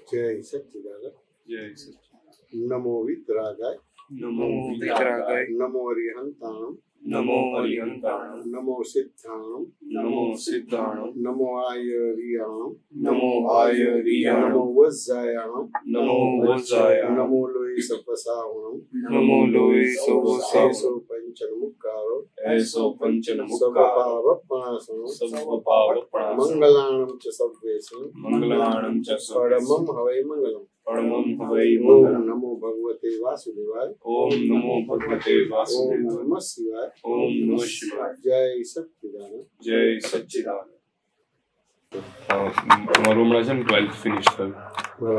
जय सच्चिदानंद। जय सच्चिदानंद। नमो वितरागाय, नमो वितरागाय, नमो अरिहंताणं, नमो अरिहंताणं, नमो सिद्धाणं, नमो सिद्धाणं, नमो आयरियाणं, नमो आयरियाणं, नमो वज्जायाणं, नमो वज्जायाणं, नमो लोई सपसावणं, नमो लोये सोवसावणं, ऐसो पंचनमुक्कारो, ऐसो पंचनमुक्कारो, सर्वपावपणासनं, सर्वपावपणासनं, मंगलाणं च सर्वेषां, मंगलाणं च परमं हवै मंगलम्। परमं हवै ओम मंगलम्। नमो भगवते वासुदेवाय, ओम नमो भगवते ओम वासुदेवाय, नमः शिवाय, ओम नमः शिवाय। जय सच्चिदानंद। जय सच्चिदानंद। મારું હમણાં છે ને 12th ફિનિશ થયું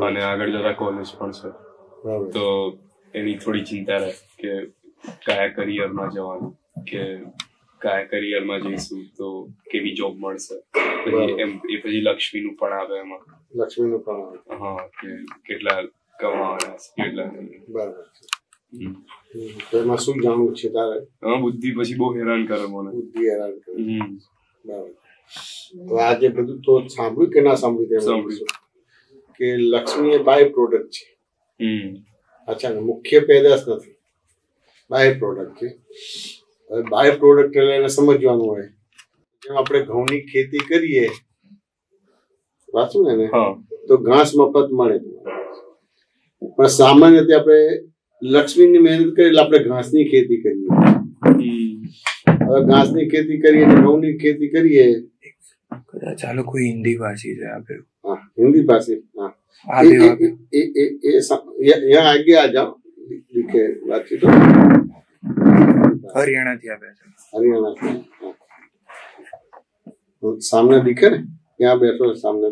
અને આગળ જતા કોલેજ પણ છે, તો એની થોડી ચિંતા રહે કે કયા કરિયરમાં જવાનું, કે કયા કરિયરમાં જઈશું તો કેવી જોબ મળશે, પછી એમ એ પછી લક્ષ્મીનું પણ આવે એમાં, લક્ષ્મીનું પણ આવે, હા, કે કેટલા કમાવાના છે કેટલા નહીં. બરાબર છે. તો એમાં શું જાણવું છે તારે? હા, બુદ્ધિ પછી બહુ હેરાન કરે મને, બુદ્ધિ હેરાન કરે. બરાબર. તો આજે બધું તો સાંભળ્યું કે ના સાંભળ્યું? સાંભળ્યું કે લક્ષ્મી એ બાય પ્રોડક્ટ છે. અચ્છા, મુખ્ય પેદાશ નથી, બાય પ્રોડક્ટ છે. હવે બાય પ્રોડક્ટ એટલે એને સમજવાનું હોય. જેમ આપણે ઘઉંની ખેતી કરીએ, વાંચું ને, તો ઘાસ મફત મળે, પણ સામાન્ય રીતે આપણે લક્ષ્મીની મહેનત કરીએ એટલે આપણે ઘાસની ખેતી કરીએ. હવે ઘાસની ખેતી કરીએ અને ઘઉંની ખેતી કરીએ. ચાલો કોઈ હિન્દી ભાષી છે आप? हाँ, हिंदी भाषी। हाँ, यहाँ आगे आ जाओ, लिखे बातचीत। हरियाणा थी आप? हरियाणा से। हाँ, सामने दिखे ना, यहाँ बैठो सामने।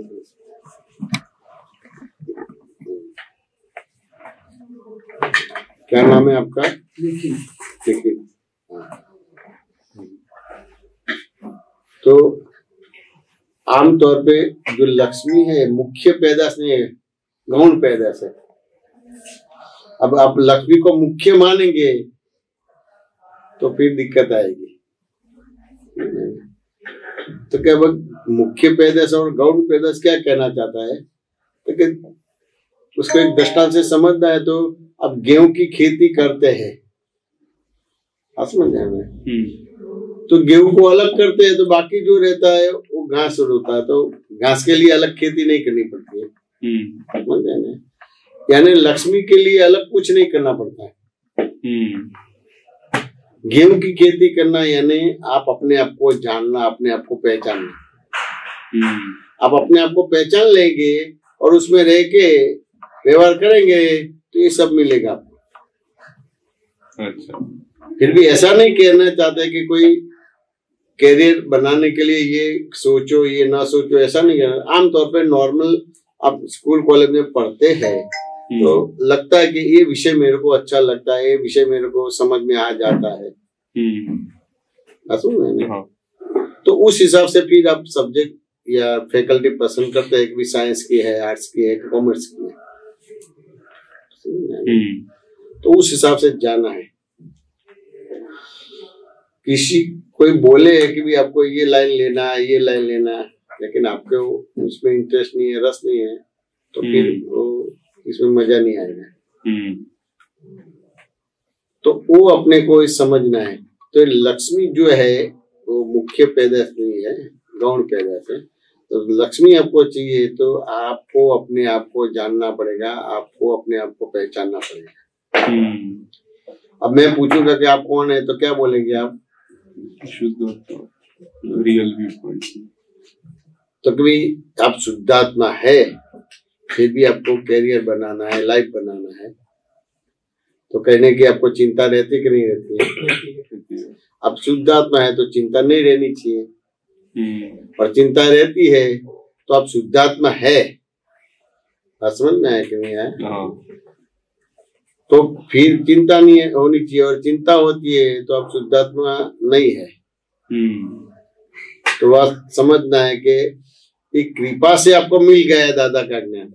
क्या नाम है आपका? निखिल। तो आमतौर पे जो लक्ष्मी है मुख्य पैदाश नहीं है, गौण पैदाश है। अब आप लक्ष्मी को मुख्य मानेंगे तो फिर दिक्कत आएगी। तो क्या मुख्य पैदाश और गौण पैदाश क्या कहना चाहता है? तो कि उसको एक दृष्टांत से समझना है। तो अब गेहूं की खेती करते हैं, समझ में, तो गेहूं को अलग करते हैं तो बाकी जो रहता है वो घास होता है, तो घास के लिए अलग खेती नहीं करनी पड़ती है, समझ गए ना? यानी लक्ष्मी के लिए अलग कुछ नहीं करना पड़ता है। गेहूं की खेती करना यानी आप अपने आप को जानना, अपने आप को पहचानना। आप अपने आप को पहचान लेंगे और उसमें रह के व्यवहार करेंगे तो ये सब मिलेगा आपको। अच्छा, फिर भी ऐसा नहीं कहना चाहते कि कोई कैरियर बनाने के लिए ये सोचो ये ना सोचो, ऐसा नहीं कहना। आमतौर पे नॉर्मल आप स्कूल कॉलेज में पढ़ते हैं तो लगता है कि ये विषय मेरे को अच्छा लगता है, ये विषय मेरे को समझ में आ जाता है, तो उस हिसाब से फिर आप सब्जेक्ट या फैकल्टी पसंद करते हैं कि साइंस की है, आर्ट्स की है, कॉमर्स की है, तो उस हिसाब से जाना है। किसी कोई बोले कि भी आपको ये लाइन लेना है, ये लाइन लेना है, लेकिन आपको उसमें इंटरेस्ट नहीं है, रस नहीं है, तो फिर वो इसमें मजा नहीं आएगा। तो वो अपने को समझना है। तो लक्ष्मी जो है वो मुख्य पैदाश नहीं है, गौण पैदाश है। तो लक्ष्मी आपको चाहिए तो आपको अपने आप को जानना पड़ेगा, आपको अपने आप को पहचानना पड़ेगा। अब मैं पूछूंगा कि आप कौन है तो क्या बोलेंगे आप? शुद्ध रियल व्यू पॉइंट। तो कभी आप शुद्धात्मा है, फिर भी आपको कैरियर बनाना है, लाइफ बनाना है, तो कहने की आपको चिंता रहती कि नहीं रहती है? आप शुद्धात्मा है तो चिंता नहीं रहनी चाहिए, और चिंता रहती है तो आप शुद्धात्मा है। समझ में आया कि नहीं आया? तो फिर चिंता नहीं होनी चाहिए, और चिंता होती है तो आप शुद्धात्मा नहीं है। तो वह समझना है कि एक कृपा से आपको मिल गया दादा का ज्ञान,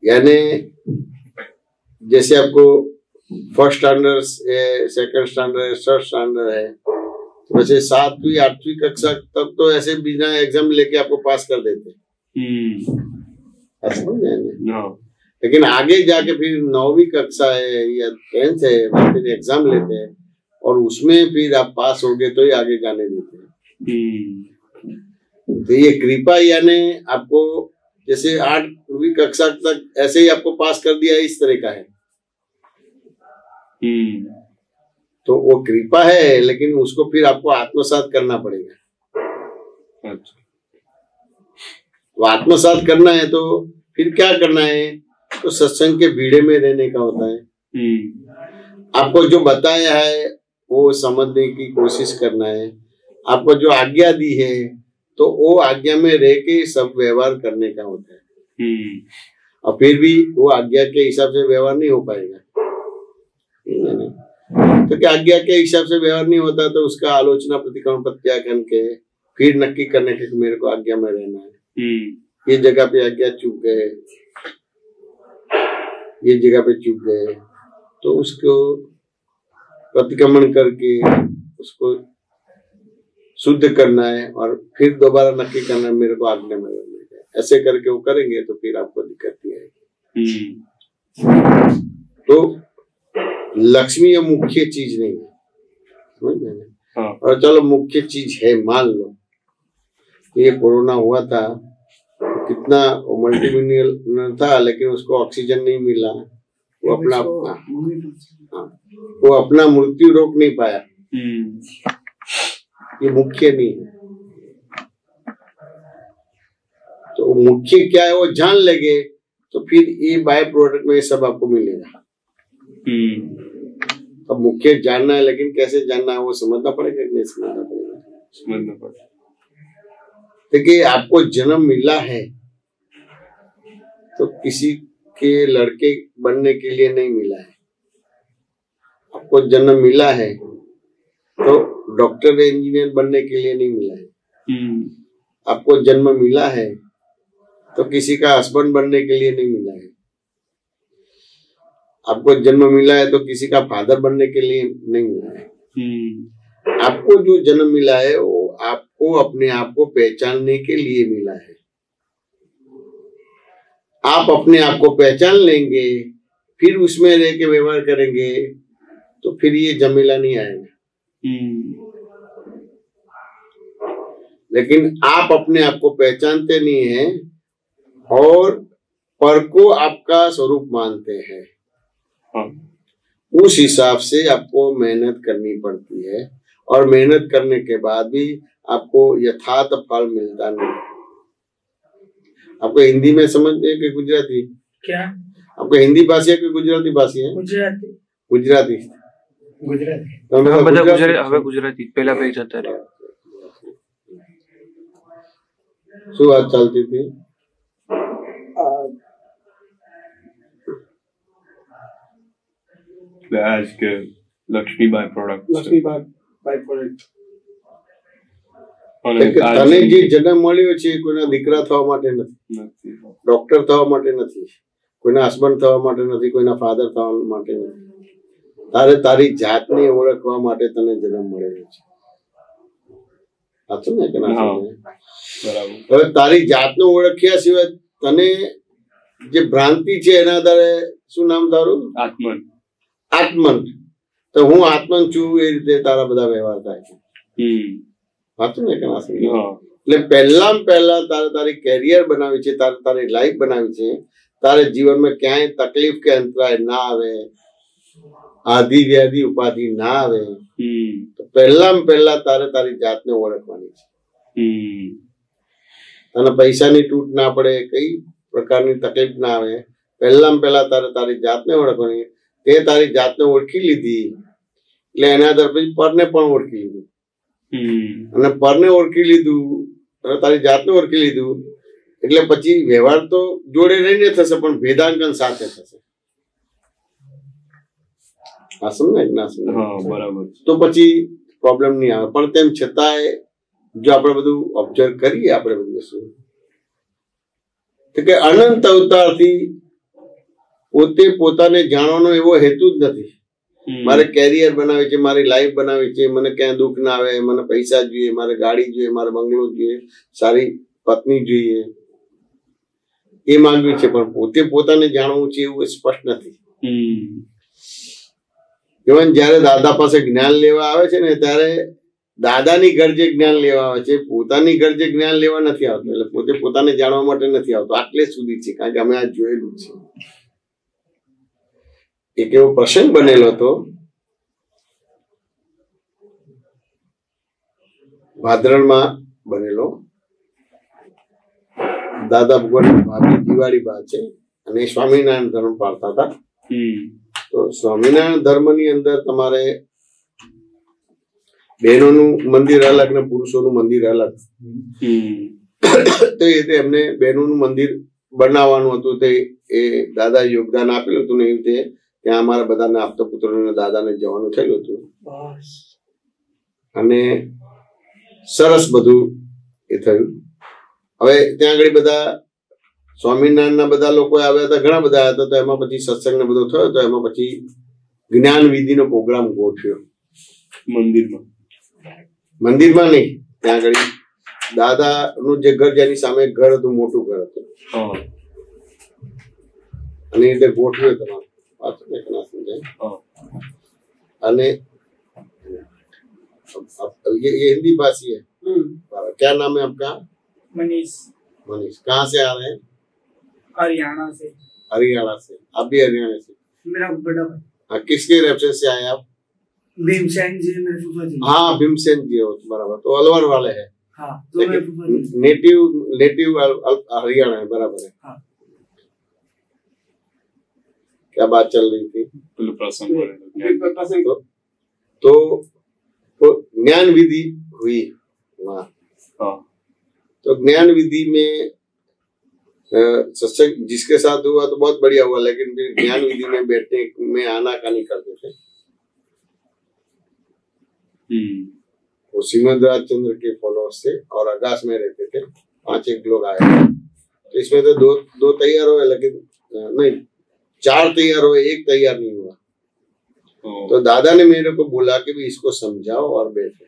यानी जैसे आपको फर्स्ट स्टैंडर्ड है, सेकंड स्टैंडर्ड है, थर्ड स्टैंडर्ड है, वैसे 7वीं 8वीं कक्षा तक तो ऐसे बिना एग्जाम लेके आपको पास कर देते, समझे ना? लेकिन आगे जाके फिर 9वीं कक्षा है या 10th है, वहाँ फिर एग्जाम लेते हैं और उसमें फिर आप पास हो गए तो ही आगे जाने देते हैं। तो ये कृपा यानी आपको जैसे 8वीं कक्षा तक ऐसे ही आपको पास कर दिया, इस तरह का है। तो वो कृपा है, लेकिन उसको फिर आपको आत्मसात करना पड़ेगा। अच्छा। तो आत्मसात करना है तो फिर क्या करना है? तो सत्संग के भीड़े में रहने का होता है। आपको जो बताया है वो समझने की कोशिश करना है। आपको जो आज्ञा दी है तो वो आज्ञा में रह के सब व्यवहार करने का होता है। और फिर भी वो आज्ञा के हिसाब से व्यवहार नहीं हो पाएगा। तो क्या आज्ञा के हिसाब से व्यवहार नहीं होता तो उसका आलोचना प्रतिक्रमण प्रत्याख्यान के फिर नक्की करने के मेरे को आज्ञा में रहना है। ये जगह पे आज्ञा चूक गए, ये जगह पे चूक गए, तो उसको प्रतिक्रमण करके उसको शुद्ध करना है और फिर दोबारा नक्की करना है मेरे को आज्ञा में रहना है। ऐसे करके वो करेंगे तो फिर आपको दिक्कत नहीं आएगी। तो लक्ष्मी ये मुख्य चीज नहीं है, समझ में? और चलो मुख्य चीज है, मान लो ये कोरोना हुआ था, कितना मल्टीमिलियनर था, लेकिन उसको ऑक्सीजन नहीं मिला, वो अपना मृत्यु रोक नहीं पाया। ये मुख्य नहीं है। तो मुख्य क्या है वो जान लेंगे तो फिर ये बाय प्रोडक्ट में सब आपको मिलेगा। अब मुख्य जानना है, लेकिन कैसे जानना है वो समझना पड़ेगा कि नहीं समझना पड़ेगा? समझना पड़ेगा। देखिए आपको जन्म मिला है तो किसी के लड़के बनने के लिए नहीं मिला है। आपको जन्म मिला है तो डॉक्टर इंजीनियर बनने के लिए नहीं मिला है। आपको जन्म मिला है तो किसी का हस्बैंड बनने के लिए नहीं मिला है। आपको जन्म मिला है तो किसी का फादर बनने के लिए नहीं मिला है। आपको जो जन्म मिला है वो आपको अपने आप को पहचानने के लिए मिला है। आप अपने आप को पहचान लेंगे, फिर उसमें रह के व्यवहार करेंगे तो फिर ये झमेला नहीं आएगा। लेकिन आप अपने आप को पहचानते नहीं हैं और पर को आपका स्वरूप मानते हैं, उस हिसाब से आपको मेहनत करनी पड़ती है और मेहनत करने के बाद भी आपको यथार्थ फल मिलता नहीं। आपको हिंदी में समझते कि गुजराती? क्या आपको हिंदी भाषी है कि गुजराती भाषी है? गुजराती। गुजराती गुजराती पहला पेज आता है। શું વાત ચાલતી હતી? आज के लक्ष्मी बाय प्रोडक्ट તને જે જન્મ મળ્યો છે કોઈના દીકરા થવા માટે નથી, ડોક્ટર થવા માટે નથી, કોઈના હસબન્ડ થવા માટે નથી, કોઈના ફાધર થવા માટે નથી. તારે તારી જાતને ઓળખવા માટે તને જન્મ મળેલો છે. સાચું ને કે ના? હવે તારી જાતને ઓળખ્યા સિવાય તને જે ભ્રાંતિ છે એના આધારે શું નામ તારું? આત્મન. આત્મન. તો હું આત્મન છું એ રીતે તારા બધા વ્યવહાર થાય છે. સાચું ને કે ના? એટલે પહેલા તારે તારી કેરિયર બનાવી છે, તારે તારી લાઈફ બનાવી છે, તારે જીવનમાં ક્યાંય તકલીફ કે અંતરાય ના આવે, આધિ વ્યાધિ ઉપાધિ ના આવે, તો પહેલા તારે તારી જાતને ઓળખવાની છે. તને પૈસાની તૂટ ના પડે, કઈ પ્રકારની તકલીફ ના આવે, પહેલા તારે તારી જાતને ઓળખવાની. તે તારી જાતને ઓળખી લીધી એટલે એના આધાર પછી પરને પણ ઓળખી લીધું, અને પરને ઓળખી લીધું અને તારી જાતને ઓળખી લીધું એટલે પછી વ્યવહાર તો જોડે રહીને થશે પણ ભેદાંકન સાથે થશે. આ સમજાય કે ના સમજાય? બરાબર. તો પછી પ્રોબ્લેમ નહીં આવે. પણ તેમ છતાંય જો આપણે બધું ઓબ્ઝર્વ કરીએ, આપણે બધી વસ્તુ તો કે અનંત અવતારથી પોતે પોતાને જાણવાનો એવો હેતુ જ નથી. મારે કેરિયર બનાવી છે, મારી લાઈફ બનાવી છે, મને ક્યાં દુઃખ ના આવે, મને પૈસા જોઈએ, મારે ગાડી જોઈએ, મારે બંગલો જોઈએ, સારી પત્ની જોઈએ, એ માંગ્યું છે, પણ પોતે પોતાને જાણવું છે એવું સ્પષ્ટ નથી. ઇવન જયારે દાદા પાસે જ્ઞાન લેવા આવે છે ને ત્યારે દાદાની ગરજે જ્ઞાન લેવા આવે છે, પોતાની ગરજે જ્ઞાન લેવા નથી આવતું. એટલે પોતે પોતાને જાણવા માટે નથી આવતો. આટલે સુધી છે, કારણ કે અમે આ જોયેલું છે. એક એવો પ્રસંગ બનેલો હતો ભાદરણમાં બનેલો. દાદા ભગવાન ભાભી દિવાળી બા છે અને સ્વામિનારાયણ ધર્મ પાળતા હતા. તો સ્વામિનારાયણ ધર્મની અંદર તમારે બહેનોનું મંદિર અલગ ને પુરુષોનું મંદિર અલગ. તો એ રીતે એમને બહેનોનું મંદિર બનાવવાનું હતું. તે એ દાદા યોગદાન આપેલું હતું ને એ રીતે ત્યાં અમારા બધાને આપતા પુત્રોને દાદાને જવાનું થયેલું હતું. અને સરસ બધું એ થયું. હવે ત્યાં આગળ બધા સ્વામિનારાયણના બધા લોકો આવ્યા હતા, ઘણા બધા આવ્યા હતા. તો એમાં પછી સત્સંગ ને બધો થયો. તો એમાં પછી જ્ઞાન વિધિનો પ્રોગ્રામ ગોઠવ્યો મંદિરમાં નહીં, ત્યાં આગળ દાદાનું જે ઘર, જેની સામે ઘર હતું, મોટું ઘર હતું, અને એ રીતે ગોઠવ્યો. તમારે વાત ના સમજાય. અને ये हिंदी भाषी है. क्या नाम है आपका? मनीष. मनीष कहाँ से आ रहे हैं? हरियाणा से. हरियाणा से. आप भी हरियाणा से? मेरा बड़ा भाई. हाँ, किसके रेफरेंस से आए आप? भीमसेन जी मेरे फूफा जी. हाँ, भीमसेन जी हो बराबर. तो अलवर वाले हैं. हाँ, तो मेरे फूफा जी. नेटिव हरियाणा है, बराबर है. हाँ. क्या बात चल रही थी? तो ज्ञान विधि हुई वहाँ. तो ज्ञान विधि में सत्संग जिसके साथ हुआ तो बहुत बढ़िया हुआ, लेकिन फिर ज्ञान विधि में बैठने में आनाकानी करते थे. वो श्रीमद राजचंद्र के फॉलोअर्स थे और आकाश में रहते थे. 5-1 लोग आए. तो इसमें तो दो तैयार हुए, लेकिन नहीं 4 तैयार हुए, 1 तैयार नहीं हुआ. तो दादा ने मेरे को बोला कि भी इसको समझाओ और बैठे.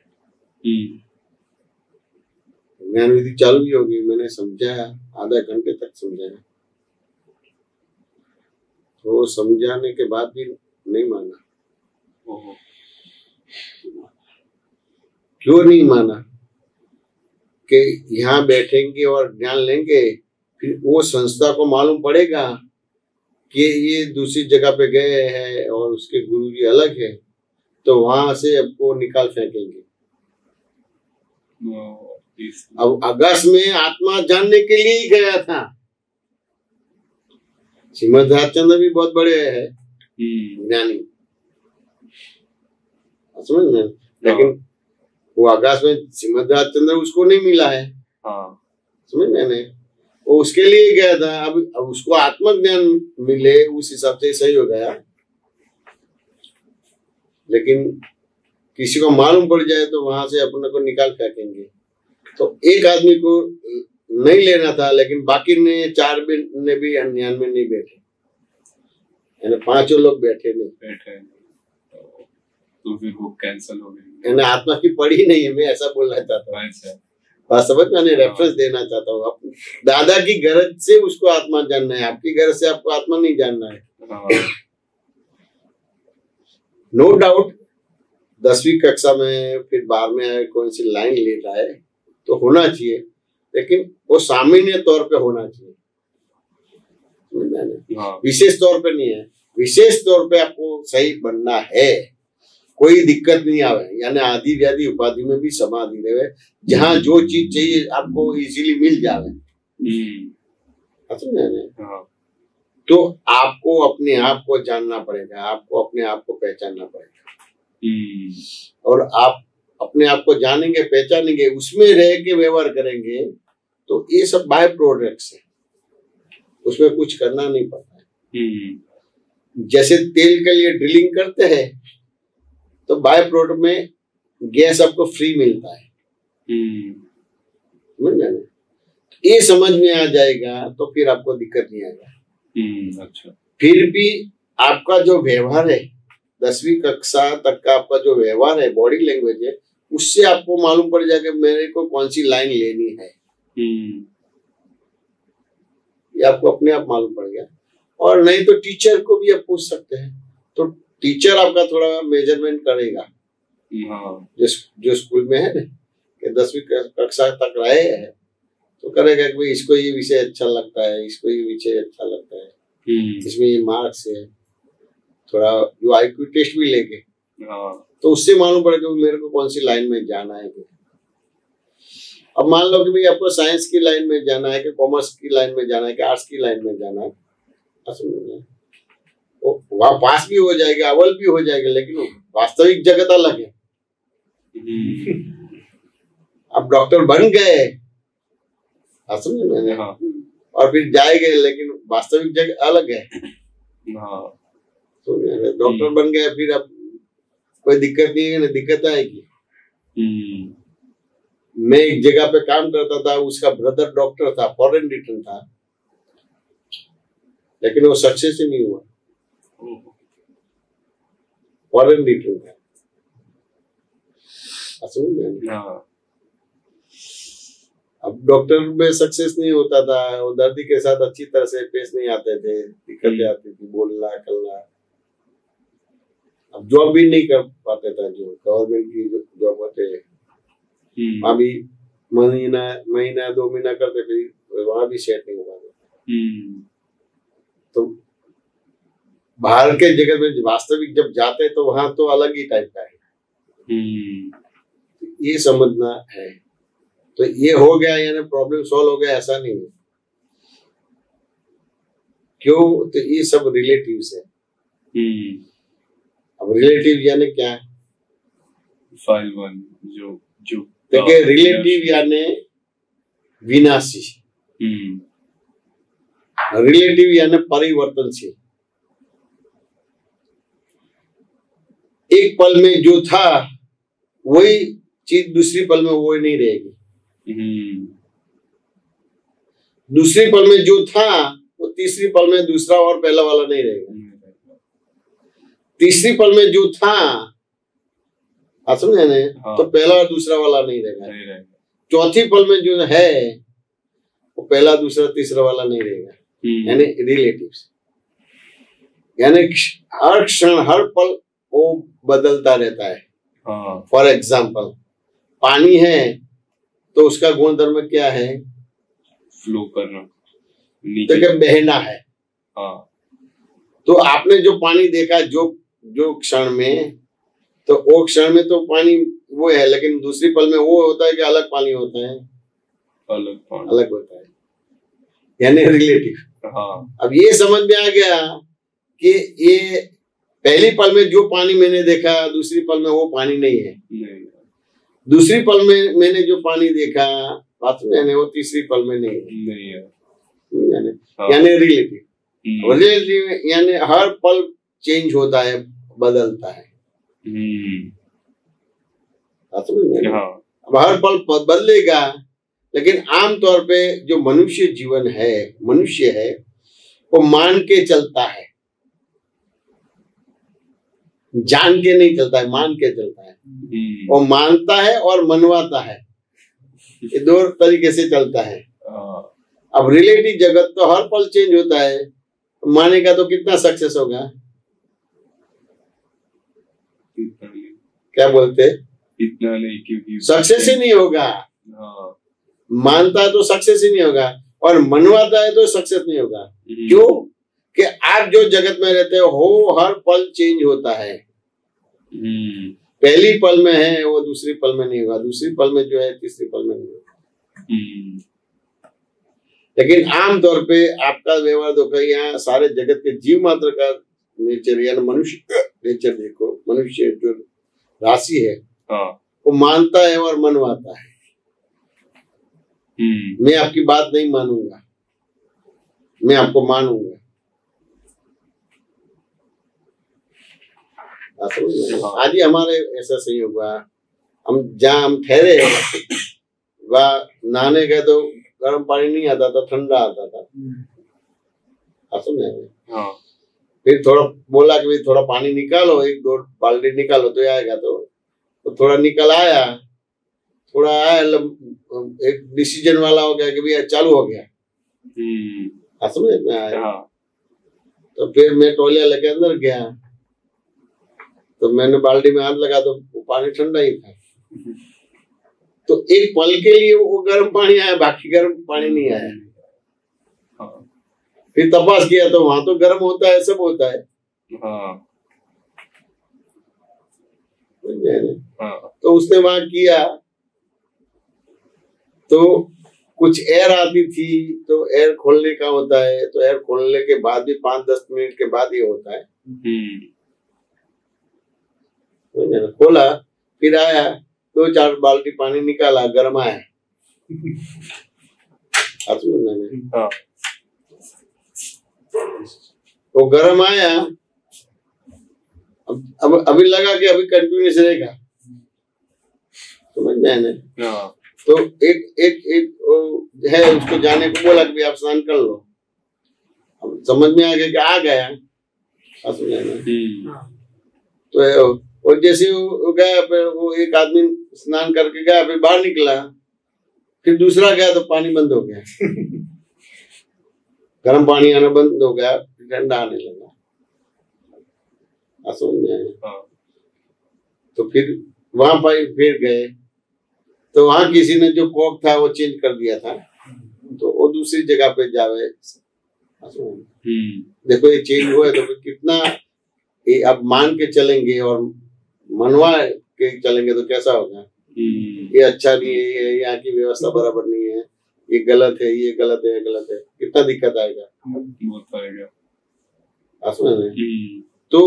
ज्ञान विधि चालू ही होगी. मैंने समझाया, आधा घंटे तक समझाया. तो समझाने के बाद भी नहीं माना. क्यों नहीं माना? कि यहाँ बैठेंगे और ज्ञान लेंगे, फिर वो संस्था को मालूम पड़ेगा कि ये दूसरी जगह पे गए हैं और उसके गुरुजी अलग है, तो वहां से आपको निकाल फेंकेंगे. अब अगस्त में आत्मा जानने के लिए ही गया था. श्रीमद राजचंद्र भी बहुत बड़े हैं ज्ञानी, समझ में. लेकिन वो आकाश में श्रीमद राजचंद्र उसको नहीं मिला है. समझ में. वो उसके लिए गया था. अब उसको आत्मज्ञान मिले, उस हिसाब से सही हो गया. लेकिन किसी को मालूम पड़ जाए तो वहां से अपने को निकाल फेंकेंगे. तो एक आदमी को नहीं लेना था, लेकिन बाकी ने 4 ने भी ज्ञान में नहीं बैठे, यानी 5 लोग बैठे नहीं. तो फिर वो कैंसिल हो गई. यानी आत्मा की पड़ी नहीं है. मैं ऐसा बोलना चाहता हूँ. बात समझ में. रेफरेंस देना चाहता हूँ. दादा की गरज से उसको आत्मा जानना है, आपकी गरज से आपको आत्मा नहीं जानना है. नो डाउट 10वीं कक्षा में फिर 12 में कौन सी लाइन ले रहा है तो होना चाहिए, लेकिन वो सामान्य तौर पे होना चाहिए. विशेष तौर पे नहीं है. विशेष तौर पे आपको सही बनना है, कोई दिक्कत नहीं आवे. यानी आदि व्याधि उपाधि में भी समाधि रहे, जहाँ जो चीज चाहिए आपको इजीली मिल जावे. तो आपको अपने आप को जानना पड़ेगा, आपको अपने आप को पहचानना पड़ेगा. और आप अपने आप को जानेंगे, पहचानेंगे, उसमें रह के व्यवहार करेंगे, तो ये सब बाय प्रोडक्ट्स है. उसमें कुछ करना नहीं पड़ता है. जैसे तेल के लिए ड्रिलिंग करते हैं तो बाय प्रोडक्ट में गैस आपको फ्री मिलता है. समझ में. ये समझ में आ जाएगा तो फिर आपको दिक्कत नहीं आएगा. अच्छा. फिर भी आपका जो व्यवहार है 10वीं कक्षा तक का आपका जो व्यवहार है, बॉडी लैंग्वेज है, उससे आपको मालूम पड़ जाएगा मेरे को कौन सी लाइन लेनी है. ये आपको अपने आप मालूम पड़ गया। और नहीं तो टीचर को भी आप पूछ सकते हैं, तो टीचर आपका थोड़ा मेजरमेंट करेगा। हाँ, जो स्कूल में है ना कि 10वीं कक्षा तक रहे हैं तो करेगा कि भाई इसको ये विषय अच्छा लगता है, इसको ये विषय अच्छा लगता है, इसमें ये मार्क्स है, थोड़ा जो आईक्यू टेस्ट भी लेंगे। हाँ, तो उससे मालूम पड़ेगा कि मेरे को कौन सी लाइन में जाना है। अब मान लो कि भाई आपको साइंस की लाइन में जाना है कि कॉमर्स की लाइन में जाना है कि आर्ट्स की लाइन में जाना है, वहाँ पास भी हो जाएगा, अव्वल भी हो जाएगा, लेकिन वास्तविक जगत अलग है। अब डॉक्टर बन गए, समझे मैंने, हाँ, और फिर जाएंगे, लेकिन वास्तविक जगह अलग है। हाँ, तो डॉक्टर बन गए, फिर अब कोई दिक्कत नहीं है ना, दिक्कत आएगी। मैं एक जगह पे काम करता था, उसका ब्रदर डॉक्टर था, फॉरेन रिटर्न था, लेकिन वो सक्सेस ही नहीं हुआ, फॉरेन रिटर्न था। हाँ, अब डॉक्टर में सक्सेस नहीं होता था, वो दर्दी के साथ अच्छी तरह से पेश नहीं आते थे, दिक्कतें आती थी, बोलना करना। अब जॉब भी नहीं कर पाते था, जो गवर्नमेंट की जॉब होते हैं वहाँ भी महीना 2 महीना करते, फिर वहां भी सेट नहीं हो पाते। तो बाहर के जगह में वास्तविक जब जाते तो वहां तो अलग ही टाइप का है। ये समझना है। तो ये हो गया यानी प्रॉब्लम सॉल्व हो गया, ऐसा नहीं है। क्यों? तो ये सब रिलेटिव्स है। अब रिलेटिव यानी क्या है? फाइल 1 जो देखिए, रिलेटिव यानी विनाशी, रिलेटिव यानी परिवर्तनशील। एक पल में जो था वही चीज दूसरी पल में वो नहीं रहेगी। दूसरी पल में जो था वो तीसरी पल में दूसरा और पहला वाला नहीं रहेगा। तीसरी पल में जो था, आप समझे ना, हाँ। तो पहला और दूसरा वाला नहीं रहेगा। नहीं चौथी पल में जो है वो पहला दूसरा तीसरा वाला नहीं रहेगा। यानी रिलेटिव्स, यानी हर क्षण हर पल वो बदलता रहता है। फॉर एग्जाम्पल, पानी है तो उसका गुण धर्म क्या है? फ्लो करना, तो क्या बहना है। हाँ। तो आपने जो पानी देखा जो क्षण में, तो वो क्षण में तो पानी वो है, लेकिन दूसरी पल में वो होता है कि अलग पानी होता है, अलग पानी अलग होता है, यानी रिलेटिव। हाँ। अब ये समझ में आ गया कि ये पहली पल में जो पानी मैंने देखा दूसरी पल में वो पानी नहीं है। नहीं। दूसरी पल में मैंने जो पानी देखा बात में वो तीसरी पल में नहीं है। यानी रिलेटिव। रिलेटिव यानी हर पल चेंज होता है, बदलता है। अब हर पल बदलेगा, लेकिन आमतौर पे जो मनुष्य जीवन है, मनुष्य है, वो मान के चलता है, जान के नहीं चलता है, मान के चलता है। वो मानता है और मनवाता है, ये दो तरीके से चलता है। अब रिलेटिव जगत तो हर पल चेंज होता है, मानेगा तो कितना सक्सेस होगा? क्या बोलते? इतना नहीं, क्योंकि सक्सेस ही नहीं होगा। मानता है तो सक्सेस ही नहीं होगा, और मनवाता है तो सक्सेस नहीं होगा। क्यों? कि आप जो जगत में रहते हो हर पल चेंज होता है। पहली पल में है वो दूसरी पल में नहीं होगा, दूसरी पल में जो है तीसरी पल में नहीं होगा। लेकिन आमतौर पे आपका व्यवहार देखो, यहाँ सारे जगत के जीव मात्र का नेचर या मनुष्य का नेचर देखो, मनुष्य जो राशि है वो मानता है और मनवाता है। मैं आपकी बात नहीं मानूंगा, मैं आपको मानूंगा। आज ही हमारे ऐसा संयोग हुआ, हम जहाँ हम ठहरे वह नहाने गए तो गर्म पानी नहीं आता था, ठंडा आता था। फिर थोड़ा बोला कि भाई थोड़ा पानी निकालो, 1-2 बाल्टी निकालो तो आएगा। तो थोड़ा निकल आया, थोड़ा आया, एक डिसीजन वाला हो गया कि भैया चालू हो गया। समझ में आया। हाँ तो फिर मैं तौलिया लेके अंदर गया, तो मैंने बाल्टी में हाथ लगा तो वो पानी ठंडा ही था। तो एक पल के लिए वो गर्म पानी आया, बाकी गर्म पानी नहीं आया। हाँ फिर तपास किया तो वहां तो गर्म होता है, सब होता है। हाँ हाँ तो उसने वहां किया तो कुछ एयर आती थी, तो एयर खोलने का होता है, तो एयर खोलने के बाद भी 5-10 मिनट के बाद ये होता है। खोला, फिर आया, 2-4 बाल्टी पानी निकाला, गर्म आया। मैंने हाँ वो गर्म आया, अब अभी लगा कि अभी कंटिन्यूस रहेगा, समझ में आया ना। हाँ तो एक है, उसको जाने को बोला कि आप स्नान कर लो। अब समझ में आ गया कि आ गया, समझ में आया ना। तो और जैसे वो गया, फिर वो एक आदमी स्नान करके गया, फिर बाहर निकला, फिर दूसरा गया तो पानी बंद हो गया। गर्म पानी आना बंद हो गया, ठंडा आने लगा। समझ में आया। तो फिर वहां पर फिर गए, तो वहां किसी ने जो कॉक था वो चेंज कर दिया था, तो वो दूसरी जगह पे जावे। देखो ये चेंज हुआ है, तो फिर कितना ये अब मान के चलेंगे और मनवा के चलेंगे तो कैसा होगा। ये अच्छा नहीं है, ये यहाँ की व्यवस्था बराबर नहीं है, ये गलत है, ये गलत है, ये गलत है, कितना दिक्कत आएगा, बहुत आएगा। तो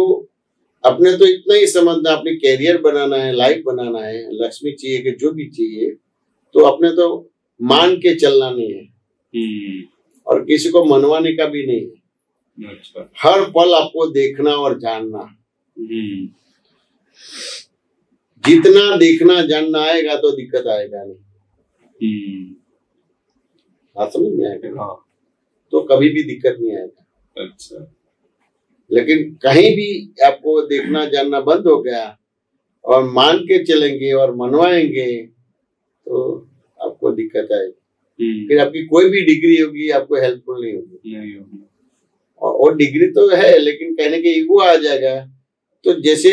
अपने तो इतना ही समझना, अपने कैरियर बनाना है, लाइफ बनाना है, लक्ष्मी चाहिए कि जो भी चाहिए, तो अपने तो मान के चलना नहीं है और किसी को मनवाने का भी नहीं है। अच्छा। हर पल आपको देखना और जानना, जितना देखना जानना आएगा तो दिक्कत आएगा नहीं। समझ में आएगा। हाँ। तो कभी भी दिक्कत नहीं आएगा। अच्छा। लेकिन कहीं भी आपको देखना जानना बंद हो गया और मान के चलेंगे और मनवाएंगे तो आपको दिक्कत आएगी। फिर आपकी कोई भी डिग्री होगी आपको हेल्पफुल नहीं होगी। और डिग्री तो है, लेकिन कहने के ईगो आ जाएगा। तो जैसे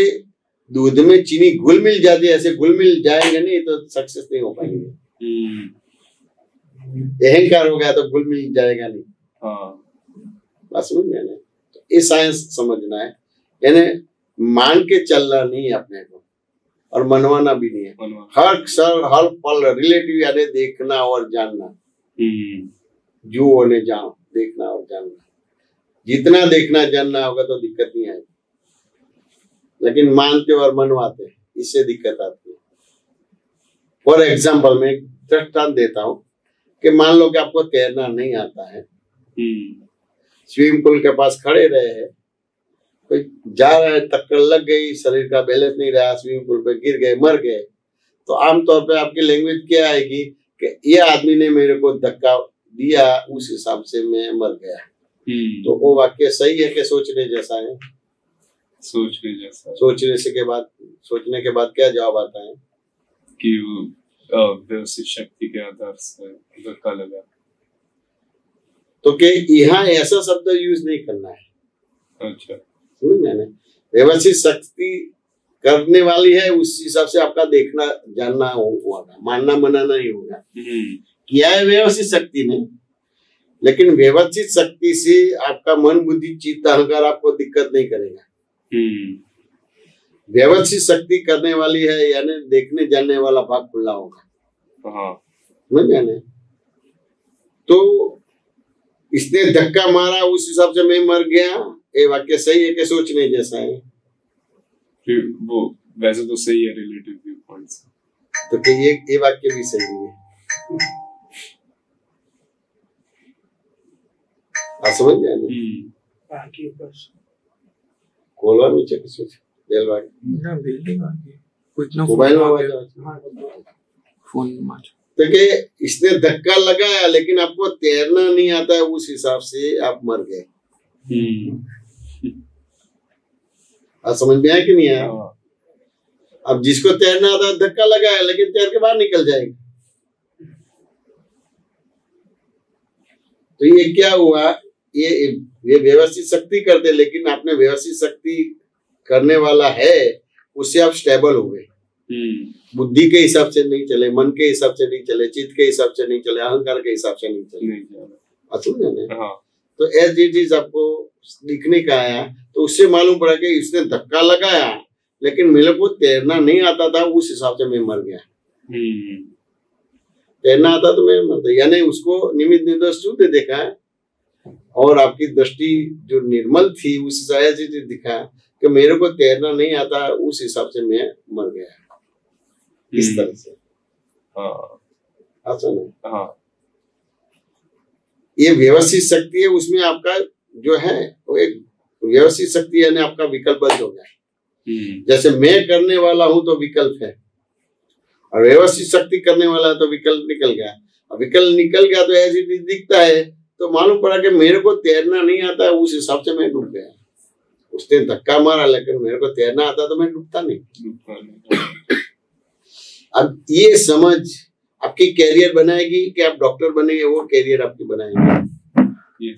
दूध में चीनी घुल मिल जाती है, ऐसे घुल मिल जाएंगे नहीं तो सक्सेस नहीं हो पाएंगे। अहंकार हो गया तो घुल मिल जाएगा नहीं। बस समझ में ना, ये साइंस समझना है, यानी मान के चलना नहीं है अपने को और मनवाना भी नहीं है। हर पल रिलेटिव यानी देखना और जानना, जो होने जाओ देखना और जानना। जितना देखना जानना होगा तो दिक्कत नहीं आएगी, लेकिन मानते और मनवाते इससे दिक्कत आती है। फॉर एग्जाम्पल मैं एक दृष्टांत देता हूँ कि मान लो कि आपको तैरना नहीं आता है, स्विमिंग पूल के पास खड़े रहे हैं, कोई जा रहा है, टक्कर लग गई, शरीर का बैलेंस नहीं रहा, स्विमिंग पूल पे गिर गए, मर गए, तो आमतौर पे आपकी लैंग्वेज क्या आएगी कि ये आदमी ने मेरे को धक्का दिया, उस हिसाब से मैं मर गया। तो वो वाक्य सही है कि सोचने जैसा है? सोचने जैसा। सोचने के बाद क्या जवाब आता है कि व्यवस्थित शक्ति के आधार से धक्का लगा। तो कि यहाँ ऐसा शब्द यूज नहीं करना है। अच्छा। मैंने व्यवस्थित शक्ति करने वाली है, उस हिसाब से आपका देखना जानना होगा, मानना मनाना नहीं होगा। किया है व्यवस्थित शक्ति ने, लेकिन व्यवस्थित शक्ति से आपका मन बुद्धि चित्त अहंकार आपको दिक्कत नहीं करेगा। व्यवस्थित शक्ति करने वाली है, यानी देखने जानने वाला भाग खुला होगा। समझ गए? तो इसने धक्का मारा, उस हिसाब से मैं मर गया, ये वाक्य सही है कि सोचने जैसा है? वो वैसे तो सही है रिलेटिव व्यू पॉइंट से। तो कि ये वाक्य भी सही है। समझ गए ना? खोलવાનું છે કે શું છે? બેલવાગ ના બિલ્ડિંગ આગે કોઈકનો મોબાઈલ માં અવાજ આવે છે। फोन में तो कि इसने धक्का लगाया, लेकिन आपको तैरना नहीं आता है, उस हिसाब से आप मर गए। समझ में आया कि नहीं आया? अब जिसको तैरना आता है धक्का लगाया, लेकिन तैर के बाहर निकल जाएगा। तो ये क्या हुआ ये व्यवस्थित शक्ति करते, लेकिन आपने व्यवस्थित शक्ति करने वाला है, उससे आप स्टेबल हो गए। बुद्धि के हिसाब से नहीं चले, मन के हिसाब से नहीं चले, चित्त के हिसाब से नहीं चले, अहंकार के हिसाब से नहीं चले। तो एज इट इज आपको दिखने का आया, तो उससे मालूम पड़ा कि इसने धक्का लगाया, लेकिन मेरे को तैरना नहीं आता था, उस हिसाब से मैं मर गया। तैरना आता तो मैं मर गया, यानी उसको निमित्त निर्दोष शुद्ध देखा, और आपकी दृष्टि जो निर्मल थी उस हिसाब से दिखा कि मेरे को तैरना नहीं आता, उस हिसाब से मैं मर गया। इस तरह से ये व्यवस्थित शक्ति है, उसमें आपका जो है वो एक व्यवस्थित शक्ति है, आपका विकल्प बंद हो गया। जैसे मैं करने वाला हूं तो विकल्प है, और व्यवस्थित शक्ति करने वाला है तो विकल्प निकल गया। अब विकल्प निकल गया तो ऐसे दिखता है, तो मालूम पड़ा कि मेरे को तैरना नहीं आता, उस हिसाब से मैं डूब गया। उसने धक्का मारा, लेकिन मेरे को तैरना आता तो मैं डूबता नहीं। अब ये समझ आपकी कैरियर बनाएगी कि आप डॉक्टर बनेंगे, वो कैरियर आपकी बनाएगी।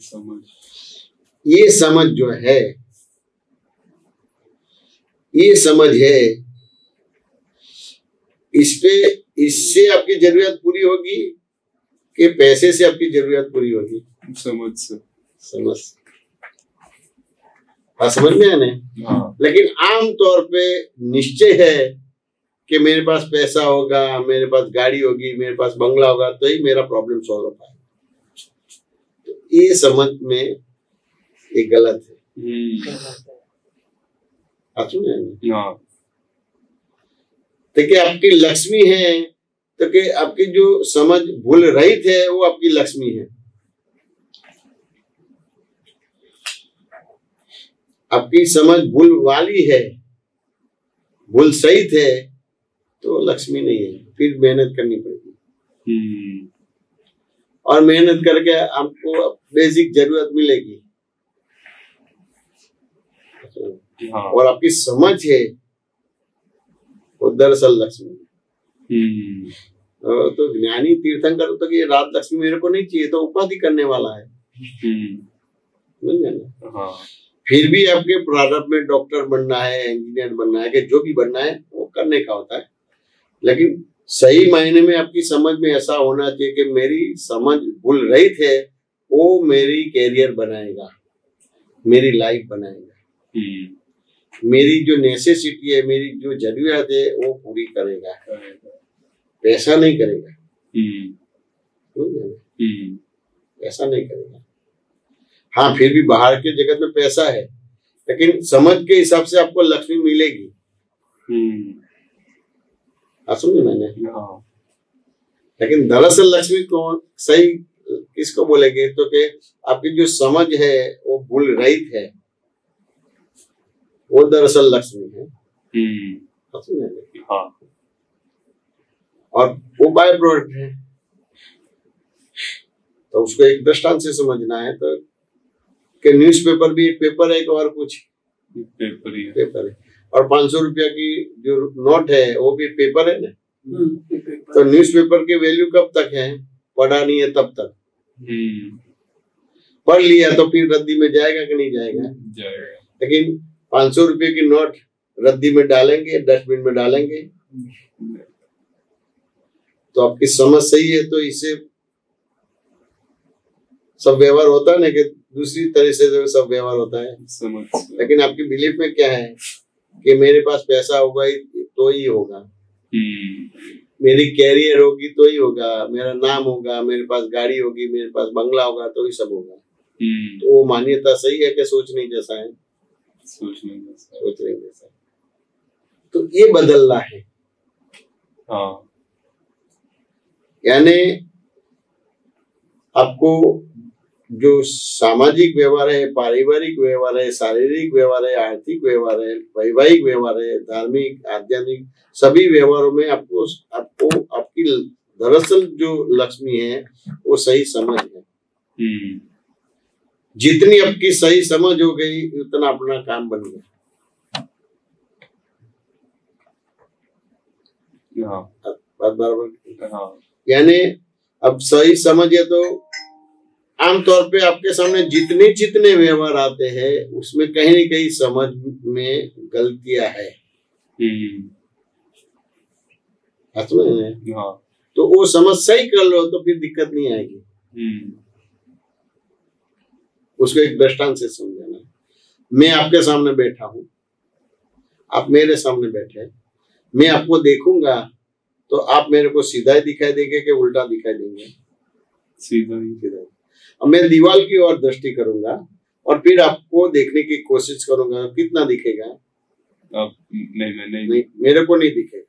ये समझ जो है, ये समझ है, इससे आपकी जरूरत पूरी होगी कि पैसे से आपकी जरूरत पूरी होगी? समझ में आने। लेकिन आम तौर पे निश्चय है कि मेरे पास पैसा होगा, मेरे पास गाड़ी होगी, मेरे पास बंगला होगा, तो ही मेरा प्रॉब्लम सॉल्व हो पाएगा। तो ये समझ में ये गलत है। तो कि आपकी लक्ष्मी है, तो कि आपकी जो समझ भूल रहित है वो आपकी लक्ष्मी है। आपकी समझ भूल वाली है, भूल सहित है, तो लक्ष्मी नहीं है। फिर मेहनत करनी पड़ेगी, और मेहनत करके आपको बेसिक जरूरत मिलेगी। और आपकी समझ है वो दरअसल लक्ष्मी है। तो ज्ञानी तीर्थंकर तो कि रात लक्ष्मी मेरे को नहीं चाहिए, तो उपाधि करने वाला है। फिर भी आपके प्रारंभ में डॉक्टर बनना है, इंजीनियर बनना है, कि जो भी बनना है वो करने का होता है। लेकिन सही मायने में आपकी समझ में ऐसा होना चाहिए कि मेरी समझ भूल रही थे, वो मेरी कैरियर बनाएगा, मेरी लाइफ बनाएगा, मेरी जो नेसेसिटी है, मेरी जो जरूरत है वो पूरी करेगा, पैसा नहीं करेगा। ऐसा नहीं करेगा। हाँ, फिर भी बाहर के जगत में पैसा है, लेकिन समझ के हिसाब से आपको लक्ष्मी मिलेगी। समझे मैंने? लेकिन दरअसल लक्ष्मी कौन सही किसको बोलेंगे? तो कि आपकी जो समझ है वो भूल रहित है, वो दरअसल लक्ष्मी है। और वो बाय प्रोडक्ट है। तो उसको एक दृष्टांत से समझना है, तो कि न्यूज़पेपर भी एक पेपर है, और कुछ पेपर है। और 500 रुपया की जो नोट है वो भी पेपर है ना। तो न्यूज़पेपर की वैल्यू कब तक है? पढ़ा नहीं है तब तक। पढ़ लिया तो फिर रद्दी में जाएगा कि नहीं जाएगा? लेकिन 500 रुपये की नोट रद्दी में डालेंगे, डस्टबिन में डालेंगे। तो आपकी समझ सही है तो इससे सब व्यवहार होता है ना, कि दूसरी तरह से सब व्यवहार होता है। लेकिन आपकी बिलीफ में क्या है कि मेरे पास पैसा होगा तो ही होगा, मेरी कैरियर होगी तो ही होगा, मेरा नाम होगा, मेरे पास गाड़ी होगी, मेरे पास बंगला होगा तो ही सब होगा। तो वो मान्यता सही है कि सोचने जैसा है? सोचने जैसा। तो ये बदलना है। यानी आपको जो सामाजिक व्यवहार है, पारिवारिक व्यवहार है, शारीरिक व्यवहार है, आर्थिक व्यवहार है, वैवाहिक व्यवहार है, धार्मिक, आध्यात्मिक, सभी व्यवहारों में आपको आपकी दरअसल जो लक्ष्मी है वो सही समझ है। जितनी आपकी सही समझ हो गई उतना अपना काम बन गया। बात बराबर। यानी अब सही समझ है तो आमतौर पे आपके सामने जितने जितने व्यवहार आते हैं उसमें कहीं न कहीं समझ में गलतियां है। हाँ। तो वो समझ सही कर लो तो फिर दिक्कत नहीं आएगी। उसको एक दृष्टांत से समझाना। मैं आपके सामने बैठा हूं, आप मेरे सामने बैठे हैं, मैं आपको देखूंगा तो आप मेरे को सीधा ही दिखाई देंगे कि उल्टा दिखाई देंगे? सीधा ही। अब मैं दीवार की ओर दृष्टि करूंगा और फिर आपको देखने की कोशिश करूंगा, कितना दिखेगा? नहीं, मेरे को नहीं दिखेगा।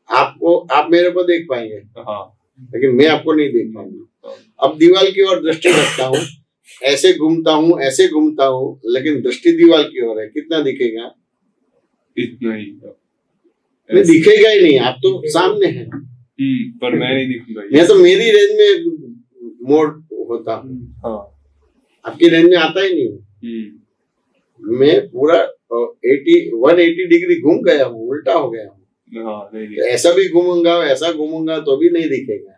आप मेरे को देख पाएंगे, हाँ, लेकिन मैं आपको नहीं देख पाऊंगा। अब दीवार की ओर दृष्टि रखता हूँ, ऐसे घूमता हूँ, लेकिन दृष्टि दीवार की ओर है, कितना दिखेगा? इतना ही। नहीं दिखेगा ही नहीं, आप तो सामने हैं। पर मैं नहीं दिखूंगा। मैं तो मेरी रेंज में मोड़ होता हूँ, हाँ। आपकी रेंज में आता ही नहीं हूँ। मैं पूरा 180 डिग्री घूम गया हूँ, उल्टा हो गया हूँ। हाँ, तो ऐसा भी घूमूंगा, ऐसा घूमूंगा तो भी नहीं दिखेगा।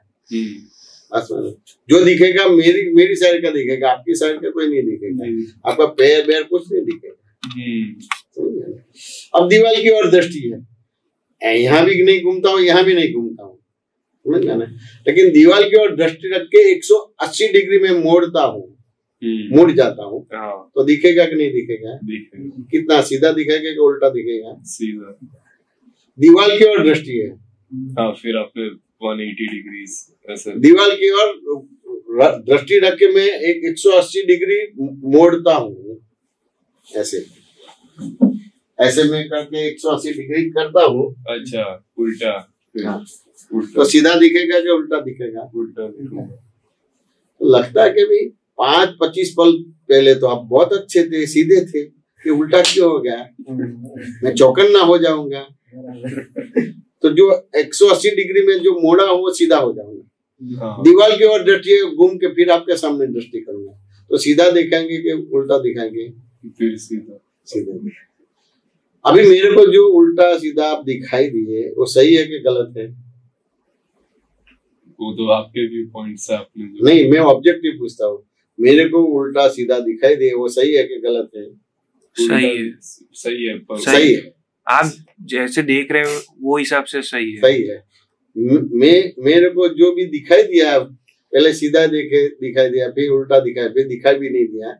जो दिखेगा मेरी साइड का दिखेगा, आपकी साइड का कोई नहीं दिखेगा। आपका पैर कुछ नहीं दिखेगा। अब दीवार की ओर दृष्टि है, यहाँ भी नहीं घूमता हूँ, यहाँ भी नहीं घूमता हूँ, समझ गया ना? लेकिन दीवार की ओर दृष्टि रख के 180 डिग्री में मोड़ता हूँ, मुड़ जाता हूँ, तो दिखेगा कि नहीं दिखेगा? कितना सीधा दिखेगा कि उल्टा दिखेगा? सीधा। दीवार की ओर दृष्टि है, हाँ, फिर आपने 180 डिग्री ऐसे दीवार की ओर दृष्टि रख के मैं 180 डिग्री मोड़ता हूँ, ऐसे में करके 180 डिग्री करता हूँ। अच्छा, उल्टा। हाँ। तो सीधा दिखेगा कि उल्टा दिखेगा? उल्टा दिखेगा। तो लगता है कि भाई 5-25 पल पहले तो आप बहुत अच्छे थे, सीधे थे, कि उल्टा क्यों हो गया? मैं चौकन्ना हो जाऊंगा, तो जो 180 डिग्री में जो मोड़ा हूँ वो सीधा हो जाऊंगा। हाँ। दीवार की ओर दृष्टि घूम के फिर आपके सामने दृष्टि करूंगा, तो सीधा दिखाएंगे कि उल्टा दिखाएंगे? फिर सीधा। अभी मेरे को जो उल्टा सीधा आप दिखाई दिए वो सही है कि गलत है? वो तो आपके व्यू पॉइंट से आपने नहीं, मैं ऑब्जेक्टिव पूछता हूँ। मेरे को उल्टा सीधा दिखाई दिए वो सही है कि गलत है? सही है। सही है। आप जैसे देख रहे हो वो हिसाब से सही है। सही है। मेरे को जो भी दिखाई दिया, पहले सीधा दिखाई दिया, फिर उल्टा दिखाई, फिर दिखाई भी नहीं दिया,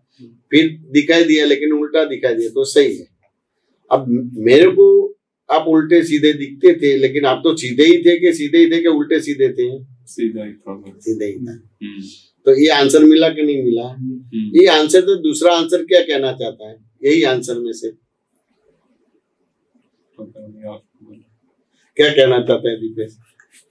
फिर दिखाई दिया लेकिन उल्टा दिखाई दिया, तो सही है। अब मेरे को आप उल्टे सीधे दिखते थे, लेकिन आप तो सीधे ही थे कि उल्टे सीधे थे? सीधा ही था। सीधे ही था। तो ये आंसर मिला कि नहीं मिला? ये आंसर तो दूसरा आंसर क्या कहना चाहता है? यही आंसर में से क्या कहना चाहता है दीपेश?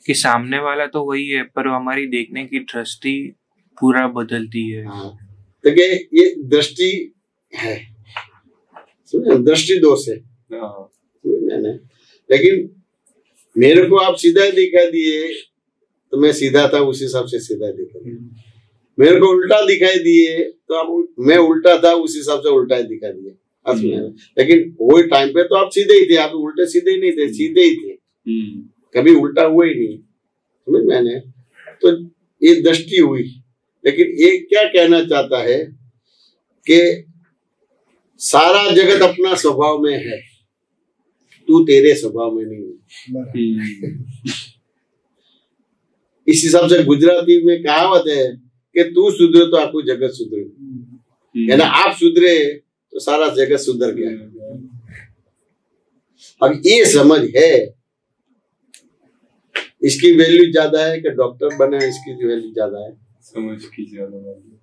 कि सामने वाला तो वही है, पर हमारी देखने की दृष्टि पूरा बदलती है। हाँ, तो ये दृष्टि है, दृष्टि दोष है। लेकिन मेरे को आप सीधा दिखा दिए तो मैं सीधा था, उस हिसाब से सीधा दिखा दिया। मेरे को उल्टा दिखाई दिए तो आप मैं उल्टा था, उस हिसाब से उल्टा ही दिखा दिया। लेकिन वो टाइम पे तो आप सीधे ही थे, आप उल्टे सीधे ही नहीं थे, सीधे ही थे, कभी उल्टा हुआ ही नहीं, समझ मैंने? तो ये दृष्टि हुई। लेकिन ये क्या कहना चाहता है कि सारा जगत अपना स्वभाव में है, तू तेरे स्वभाव में नहीं है। इस हिसाब से गुजराती में कहावत है कि तू सुधरे तो आपको जगत सुधरे, है ना? आप सुधरे तो सारा जगत सुधर गया। अब ये समझ है, इसकी वैल्यू ज्यादा है कि डॉक्टर बने, इसकी वैल्यू ज्यादा है, समझ की ज्यादा वैल्यू।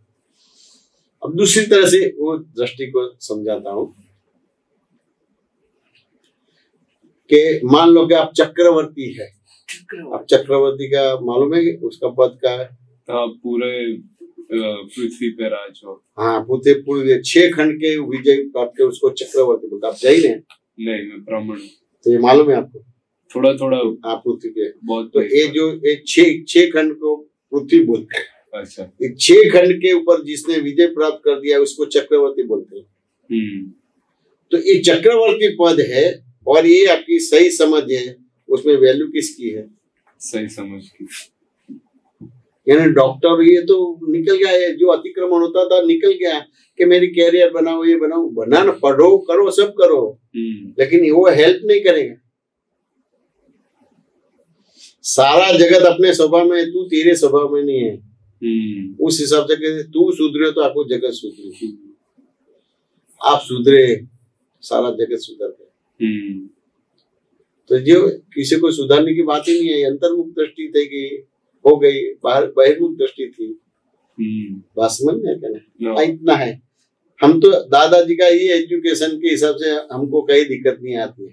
अब दूसरी तरह से वो दृष्टि को समझाता हूं कि मान लो कि आप चक्रवर्ती है। अब चक्रवर्ती का मालूम है कि उसका पद का है? हाँ, पूरे पृथ्वी पे राज हो। हाँ, पूरे 6 खंड के विजय प्राप्त के उसको चक्रवर्ती बोलते। आप जैन है? नहीं, मैं ब्राह्मण। तो ये मालूम है आपको? थोड़ा थोड़ा। आप पृथ्वी पे बहुत। तो ये जो 6 खंड को पृथ्वी बोलते हैं। अच्छा। ये 6 खंड के ऊपर जिसने विजय प्राप्त कर दिया उसको चक्रवर्ती बोलते हैं। तो ये चक्रवर्ती पद है और ये आपकी सही समझ है, उसमें वैल्यू किसकी है? सही समझ की। यानी डॉक्टर ये तो निकल गया है, जो अतिक्रमण होता था निकल गया कि मेरी कैरियर बनाओ, ये बनाओ, बनाना, पढ़ो, करो, सब करो, लेकिन वो हेल्प नहीं करेगा। सारा जगत अपने स्वभाव में, तू तेरे स्वभाव में नहीं है। उस हिसाब से तू सुधरे तो आपको जगत सुधरे, आप सुधरे सारा जगत सुधर गया। तो जो किसी को सुधारने की बात ही नहीं है, अंतर्मुख दृष्टि थी कि हो गई, बहिर्मुख दृष्टि थी। बात समझ में क्या? इतना है। हम तो दादाजी का ये एजुकेशन के हिसाब से हमको कई दिक्कत नहीं आती है।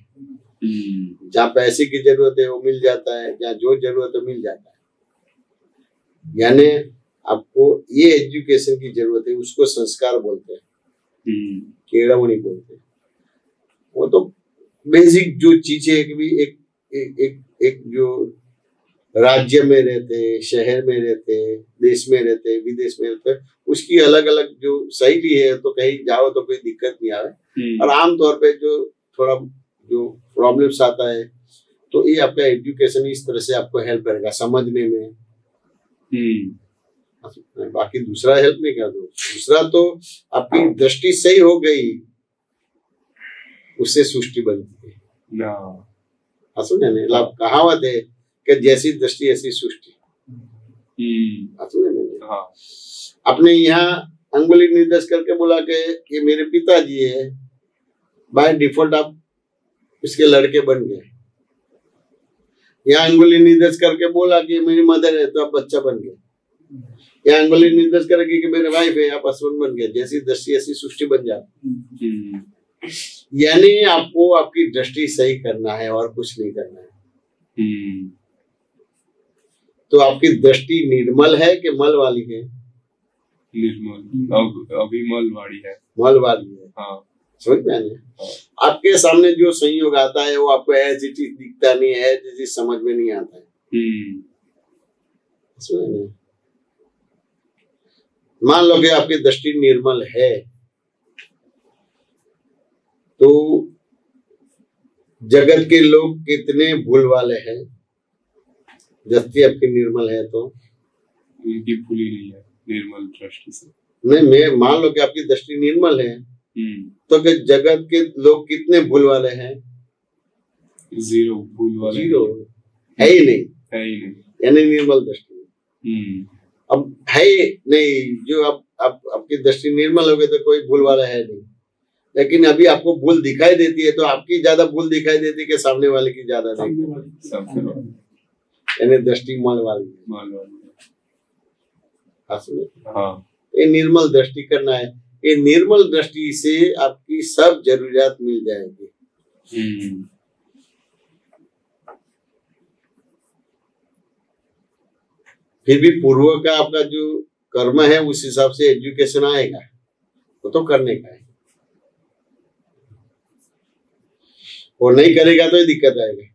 जहाँ पैसे की जरूरत है वो मिल जाता है, जहाँ जो जरूरत है मिल जाता है। यानी आपको ये एजुकेशन की जरूरत है, उसको संस्कार बोलते हैं, केड़वनी बोलते हैं। वो तो बेसिक जो चीजें एक जो राज्य में रहते, शहर में रहते, देश में रहते, विदेश में रहते, उसकी अलग अलग जो शैली है, तो कहीं जाओ तो कोई दिक्कत नहीं आवे। और आमतौर पे जो थोड़ा जो प्रॉब्लम्स आता है, तो ये आपका एजुकेशन इस तरह से आपको हेल्प करेगा समझने में। बाकी दूसरा हेल्प नहीं कर दो। दूसरा तो आपकी दृष्टि सही हो गई, उससे सृष्टि बनती है। लाभ कहावत है कि जैसी दृष्टि ऐसी सृष्टि। अपने यहाँ अंगुली निर्देश करके बोला कि ये मेरे पिताजी है, बाय डिफॉल्ट आप इसके लड़के बन गए। यहाँ अंगुली निर्देश करके बोला कि मेरी मदर है, तो आप बच्चा बन गए। यहाँ अंगुली निर्देश करेगी कि मेरे वाइफ है, आप हस्बैंड बन गए। जैसी दृष्टि ऐसी सृष्टि बन जाती। यानी आपको आपकी दृष्टि सही करना है और कुछ नहीं करना है। तो आपकी दृष्टि निर्मल है कि मल वाली है? निर्मल, अभी मल वाली है। मल वाली है। हाँ, समझ में आने। आपके सामने जो संयोग आता है वो आपको ऐसी चीज दिखता नहीं है, ऐसी चीज समझ में नहीं आता है। मान लो कि आपकी दृष्टि निर्मल है, तो जगत के लोग कितने भूल वाले हैं। दृष्टि आपकी निर्मल है तो उनकी भूली नहीं है निर्मल दृष्टि से। नहीं, मैं मान लो कि आपकी दृष्टि निर्मल है, तो कि जगत के लोग कितने भूल वाले हैं? जीरो भूल वाले, जीरो है ही नहीं, है ही नहीं। यानी निर्मल दृष्टि। अब है नहीं, जो अब आपकी दृष्टि निर्मल हो गई तो कोई भूल वाला है नहीं। लेकिन अभी आपको भूल दिखाई देती है, तो आपकी ज्यादा भूल दिखाई देती है कि सामने वाले की ज्यादा नहीं, यानी दृष्टि मल वाली है। हाँ, ये निर्मल दृष्टि करना है। ये निर्मल दृष्टि से आपकी सब जरूरियात मिल जाएगी। फिर भी पूर्व का आपका जो कर्म है उस हिसाब से एजुकेशन आएगा, वो तो करने का है। वो नहीं करेगा तो दिक्कत आएगा।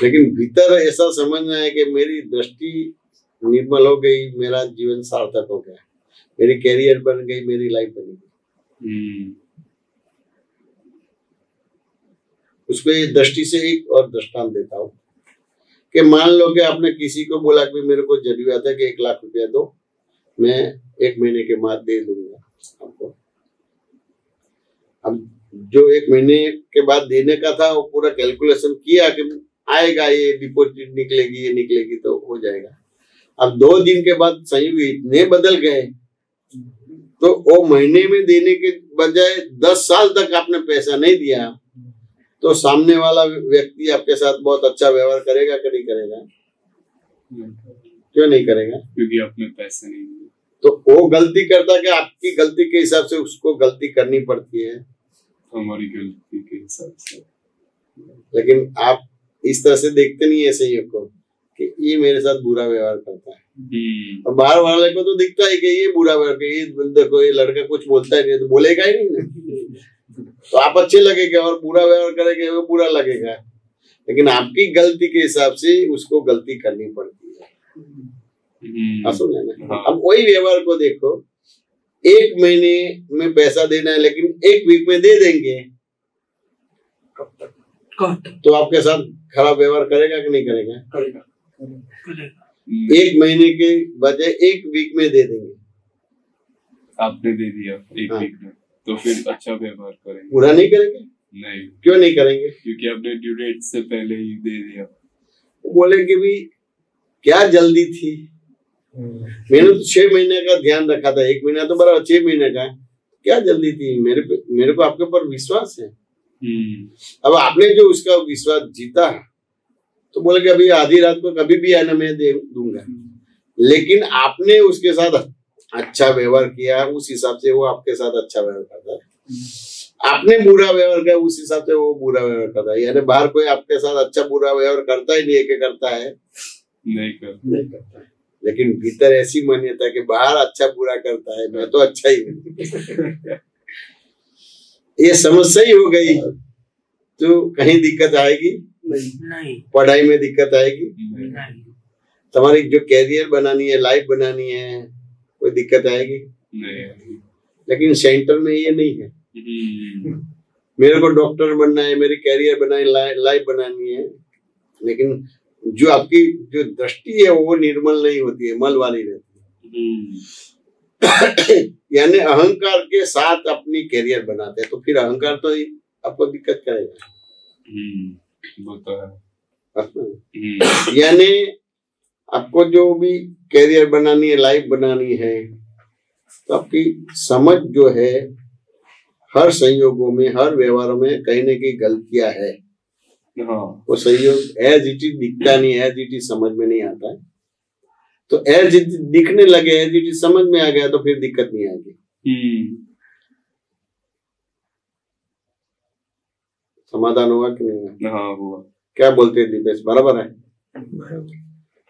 लेकिन भीतर ऐसा समझना है कि मेरी दृष्टि निर्मल हो गई, मेरा जीवन सार्थक हो गया, मेरी कैरियर बन गई, मेरी लाइफ बन गई। उसको ये दृष्टि से एक और दृष्टांत देता हूँ कि मान लो कि आपने किसी को बोला कि मेरे को जरूरत है कि 1 लाख रुपया दो, मैं 1 महीने के बाद दे दूंगा आपको। अब जो 1 महीने के बाद देने का था वो पूरा कैलकुलेशन किया कि आएगा, ये डिपॉजिट निकलेगी, ये निकलेगी तो हो जाएगा। अब 2 दिन के बाद संयोग इतने बदल गए, तो वो महीने में देने के बजाय 10 साल तक आपने पैसा नहीं दिया, तो सामने वाला व्यक्ति आपके साथ बहुत अच्छा व्यवहार करेगा कि नहीं करेगा? क्यों नहीं करेगा? क्योंकि अपने पैसे नहीं दिए। तो वो गलती करता कि आपकी गलती के हिसाब से उसको गलती करनी पड़ती है, हमारी गलती के हिसाब से। लेकिन आप इस तरह से देखते नहीं है संयोग को कि ये मेरे साथ बुरा व्यवहार करता है। और बाहर वाले को तो दिखता है कि ये बुरा व्यवहार, ये देखो ये लड़का कुछ बोलता ही नहीं, तो बोलेगा ही नहीं ना। तो आप अच्छे लगेगा और बुरा व्यवहार करेंगे वो बुरा लगेगा। लेकिन आपकी गलती के हिसाब से उसको गलती करनी पड़ती है। अब वही व्यवहार को देखो, 1 महीने में पैसा देना है लेकिन 1 वीक में दे देंगे, तो आपके साथ खराब व्यवहार करेगा कि नहीं करेगा? 1 महीने के बजाय 1 वीक में दे देंगे। आपने दे दिया 1 वीक में, तो फिर अच्छा व्यवहार करेंगे। पूरा नहीं करेंगे? नहीं। क्यों नहीं करेंगे? क्योंकि आपने ड्यू डेट से पहले ही दे दिया। बोले कि भी क्या जल्दी थी, मैंने तो 6 महीने का ध्यान रखा था, 1 महीना तो बराबर 6 महीने का, क्या जल्दी थी, मेरे को आपके ऊपर विश्वास है। अब आपने जो उसका विश्वास जीता, तो बोले कि अभी आधी रात को कभी भी आना मैं दे दूंगा, लेकिन आपने उसके साथ अच्छा व्यवहार किया, उस हिसाब से वो आपके साथ अच्छा व्यवहार करता है। आपने बुरा व्यवहार किया, उस हिसाब से वो बुरा व्यवहार करता है। यानी बाहर कोई आपके साथ अच्छा बुरा व्यवहार करता ही नहीं है, कि करता है? नहीं करता है। लेकिन भीतर ऐसी मान्यता कि बाहर अच्छा बुरा करता है, मैं तो अच्छा ही नहीं। ये समझ सही हो गई तो कहीं दिक्कत आएगी नहीं। पढ़ाई में दिक्कत आएगी नहीं। तुम्हारी जो कैरियर बनानी है, लाइफ बनानी है, कोई दिक्कत आएगी नहीं। लेकिन सेंटर में ये नहीं है। मेरे को डॉक्टर बनना है, मेरी कैरियर बनानी, लाइफ बनानी है, लेकिन जो आपकी जो दृष्टि है वो निर्मल नहीं होती है, मल वाली रहती है। यानी अहंकार के साथ अपनी कैरियर बनाते हैं, तो फिर अहंकार तो आपको दिक्कत करेगा। वो तो है। यानी आपको जो भी कैरियर बनानी है, लाइफ बनानी है, तो आपकी समझ जो है हर संयोगों में, हर व्यवहारों में कहीं न कहीं गलतियां है। वो संयोग एज इट इज दिखता नहीं, एज इट इज समझ में नहीं आता है। तो एज इट दिखने लगे, एज इट इज समझ में आ गया, तो फिर दिक्कत नहीं आएगी। समाधान हुआ कि नहीं? हाँ हुआ। क्या बोलते हैं दीपेश, बराबर है?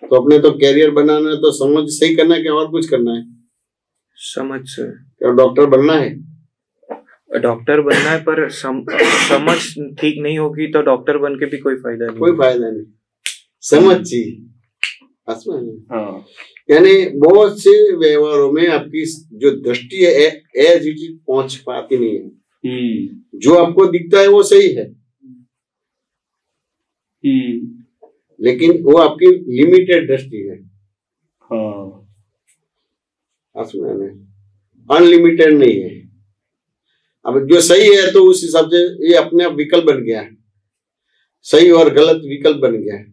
तो अपने तो कैरियर बनाना है, तो समझ सही करना है कि और कुछ करना है? समझ से। क्या डॉक्टर बनना है? डॉक्टर बनना है, पर समझ ठीक नहीं होगी तो डॉक्टर बन के भी कोई फायदा नहीं। कोई फायदा नहीं, समझ चाहिए। हाँ। यानी बहुत से व्यवहारों में आपकी जो दृष्टि है एज इट इज पहुंच पाती नहीं है। जो आपको दिखता है वो सही है, लेकिन वो आपकी लिमिटेड दृष्टि है। हाँ, अनलिमिटेड नहीं है। अब जो सही है तो उस हिसाब से ये अपने आप विकल्प बन गया है, सही और गलत विकल्प बन गया है।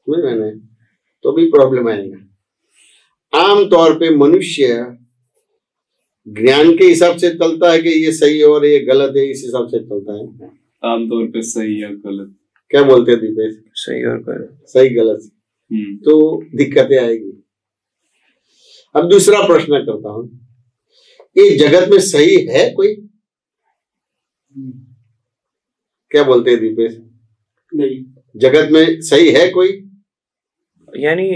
मैंने तो भी प्रॉब्लम आएगा। आमतौर पे मनुष्य ज्ञान के हिसाब से चलता है कि ये सही है और ये गलत है, इस हिसाब से चलता है। आमतौर पे सही और गलत क्या बोलते हैं दीपेश? सही और गलत, सही गलत, तो दिक्कतें आएगी। अब दूसरा प्रश्न करता हूं, ये जगत में सही है कोई? क्या बोलते हैं दीपेश? नहीं। जगत में सही है कोई? यानी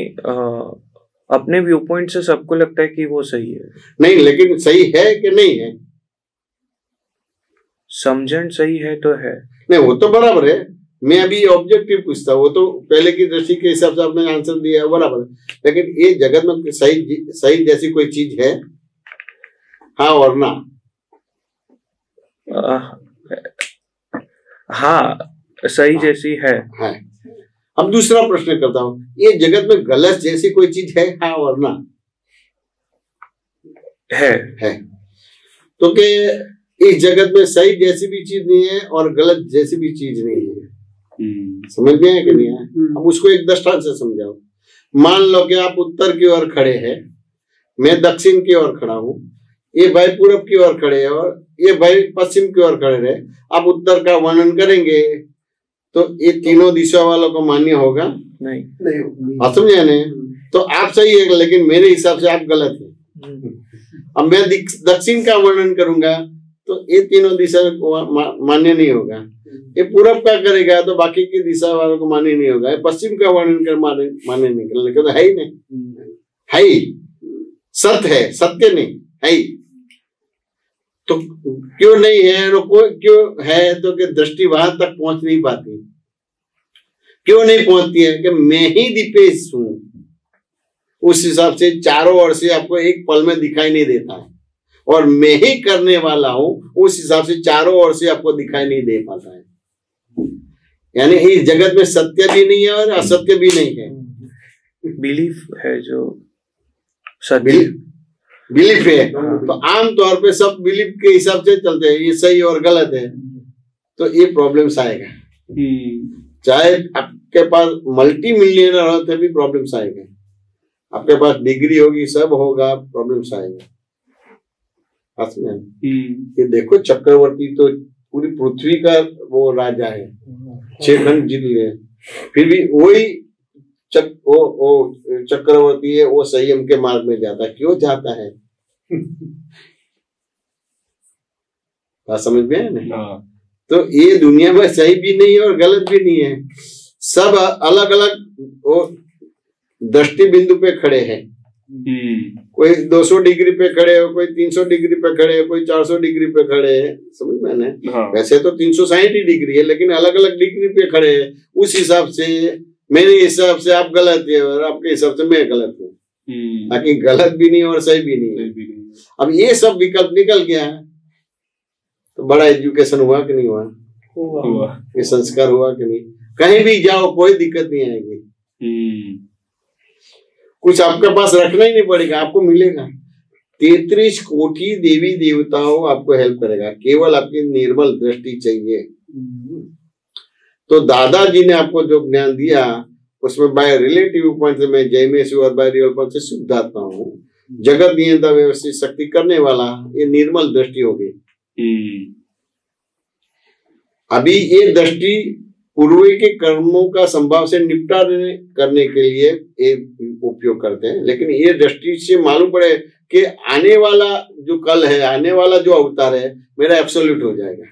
अपने व्यू पॉइंट से सबको लगता है कि वो सही है। नहीं, लेकिन सही है कि नहीं है? समझन सही है तो है। नहीं, वो तो बराबर है। मैं अभी ऑब्जेक्टिव पूछता हूँ, वो तो पहले की दृष्टि के हिसाब से आपने आंसर दिया है, बराबर है। लेकिन ये जगत में सही जैसी कोई चीज है? हाँ और ना? हाँ, सही जैसी है। अब दूसरा प्रश्न करता हूं, ये जगत में गलत जैसी कोई चीज है? हाँ और ना? है। तो के इस जगत में सही जैसी भी चीज नहीं है और गलत जैसी भी चीज नहीं है। समझ में आया कि नहीं आया? अब उसको एक दृष्टांत से समझाओ। मान लो कि आप उत्तर की ओर खड़े हैं, मैं दक्षिण की ओर खड़ा हूं, ये भाई पूरब की ओर खड़े हैं और ये भाई पश्चिम की ओर खड़े रहे। आप उत्तर का वर्णन करेंगे तो ये तीनों दिशा वालों को मान्य होगा? नहीं। समझे नहीं? तो आप सही है, लेकिन मेरे हिसाब से आप गलत है। अब मैं दक्षिण का वर्णन करूंगा तो ये तीनों दिशा को मान्य नहीं होगा। ये पूरब का करेगा तो बाकी की दिशा वालों को मान्य नहीं होगा। पश्चिम का वर्णन कर मान्य नहीं करेगा, तो है ही नहीं, है ही सत्य है, सत्य नहीं है ही। तो क्यों नहीं है, क्यों है? तो कि दृष्टि वहां तक पहुंच नहीं पाती। क्यों नहीं पहुंचती है? कि मैं ही दीपेश हूं, उस हिसाब से चारों ओर से आपको एक पल में दिखाई नहीं देता है, और मैं ही करने वाला हूं, उस हिसाब से चारों ओर से आपको दिखाई नहीं दे पाता है। यानी इस जगत में सत्य भी नहीं है और असत्य भी नहीं है। बिलीफ है जो सत्य बिलीफ है। तो आमतौर पे सब बिलीफ के हिसाब से चलते हैं, ये सही और गलत है, तो ये प्रॉब्लम्स आएगा। चाहे आपके पास मल्टी मिलियनर हो तभी प्रॉब्लम्स आएगा, आपके पास डिग्री होगी सब होगा, प्रॉब्लम्स आएगा। ये देखो चक्रवर्ती तो पूरी पृथ्वी का वो राजा है, 6 खंड जीत लिए, फिर भी वही चक्रवर्ती है, वो संयम के मार्ग में जाता है। क्यों जाता है? बात समझ में है ना? तो ये दुनिया में सही भी नहीं है और गलत भी नहीं है, सब अलग अलग वो दृष्टि बिंदु पे खड़े हैं। कोई 200 डिग्री पे खड़े हो, कोई 300 डिग्री पे खड़े हो, कोई 400 डिग्री पे खड़े हैं, समझ में ना? वैसे तो 360 डिग्री है, लेकिन अलग अलग डिग्री पे खड़े हैं। उस हिसाब से मेरे हिसाब से आप गलत है और आपके हिसाब से मैं गलत हूँ, ताकि गलत भी नहीं और सही भी नहीं। अब ये सब विकल्प निकल गया तो बड़ा एजुकेशन हुआ कि नहीं हुआ? ये संस्कार हुआ कि नहीं? कहीं भी जाओ कोई दिक्कत नहीं आएगी, कुछ आपके पास रखना ही नहीं पड़ेगा, आपको मिलेगा। 33 कोटि देवी देवताओं आपको हेल्प करेगा, केवल आपकी निर्मल दृष्टि चाहिए। तो दादाजी ने आपको जो ज्ञान दिया उसमें बाय रिलेटिव पॉइंट से मैं जयमेश और बाय रियल पॉइंट से शुद्धात्मा हूँ, जगत नियंता व्यवस्थित शक्ति करने वाला, ये निर्मल दृष्टि होगी। अभी ये दृष्टि पूर्व के कर्मों का संभाव से निपटारे करने के लिए उपयोग करते हैं, लेकिन ये दृष्टि से मालूम पड़े कि आने वाला जो कल है, आने वाला जो अवतार है मेरा एब्सोल्यूट हो जाएगा।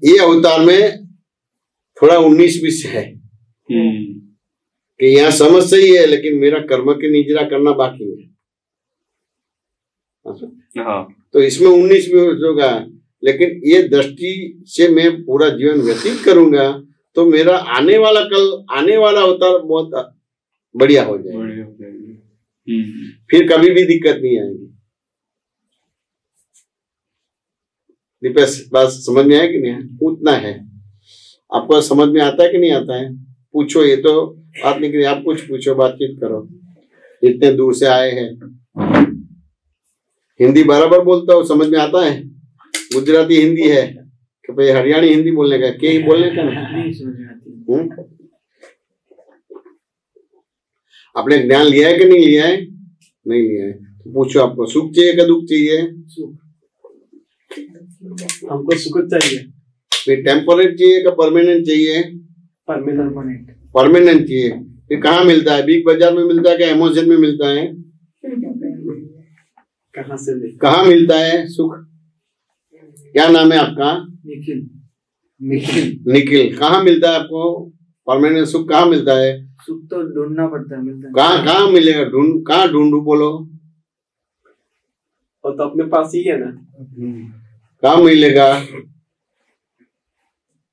ये अवतार में थोड़ा 19-20 है कि यहाँ समझ सही है, लेकिन मेरा कर्म की निजरा करना बाकी है। तो इसमें 19-20 होगा, लेकिन ये दृष्टि से मैं पूरा जीवन व्यतीत करूंगा तो मेरा आने वाला कल, आने वाला अवतार बहुत बढ़िया हो जाएगा। फिर कभी भी दिक्कत नहीं आएगी। बात समझ में आया कि नहीं? उतना है। आपको समझ में आता है कि नहीं आता है? पूछो, ये तो बात नहीं करी, आप कुछ पूछो, बातचीत करो, इतने दूर से आए हैं। हिंदी बराबर बोलता हो, समझ में आता है? गुजराती हिंदी है कि भाई हरियाणी हिंदी बोलने का, के बोलने का नहीं समझ में आती। आपने ज्ञान लिया है कि नहीं लिया है? नहीं लिया है तो पूछो, आपको सुख चाहिए कि दुख चाहिए? सुख। हमको सुख चाहिए। फिर टेम्पोरेट चाहिए कि परमानेंट चाहिए? परमानेंट चाहिए। फिर कहाँ मिलता है? बिग बाजार में मिलता है कि अमेज़न में मिलता है? कहाँ मिलता है सुख? क्या नाम है आपका? निखिल। निखिल। कहाँ मिलता है आपको परमानेंट सुख? कहाँ मिलता है? सुख तो ढूंढना पड़ता है, मिलता है। कहाँ मिलेगा? कहाँ ढूंढू? बोलो। और तो अपने पास ही है ना। कहाँ मिलेगा?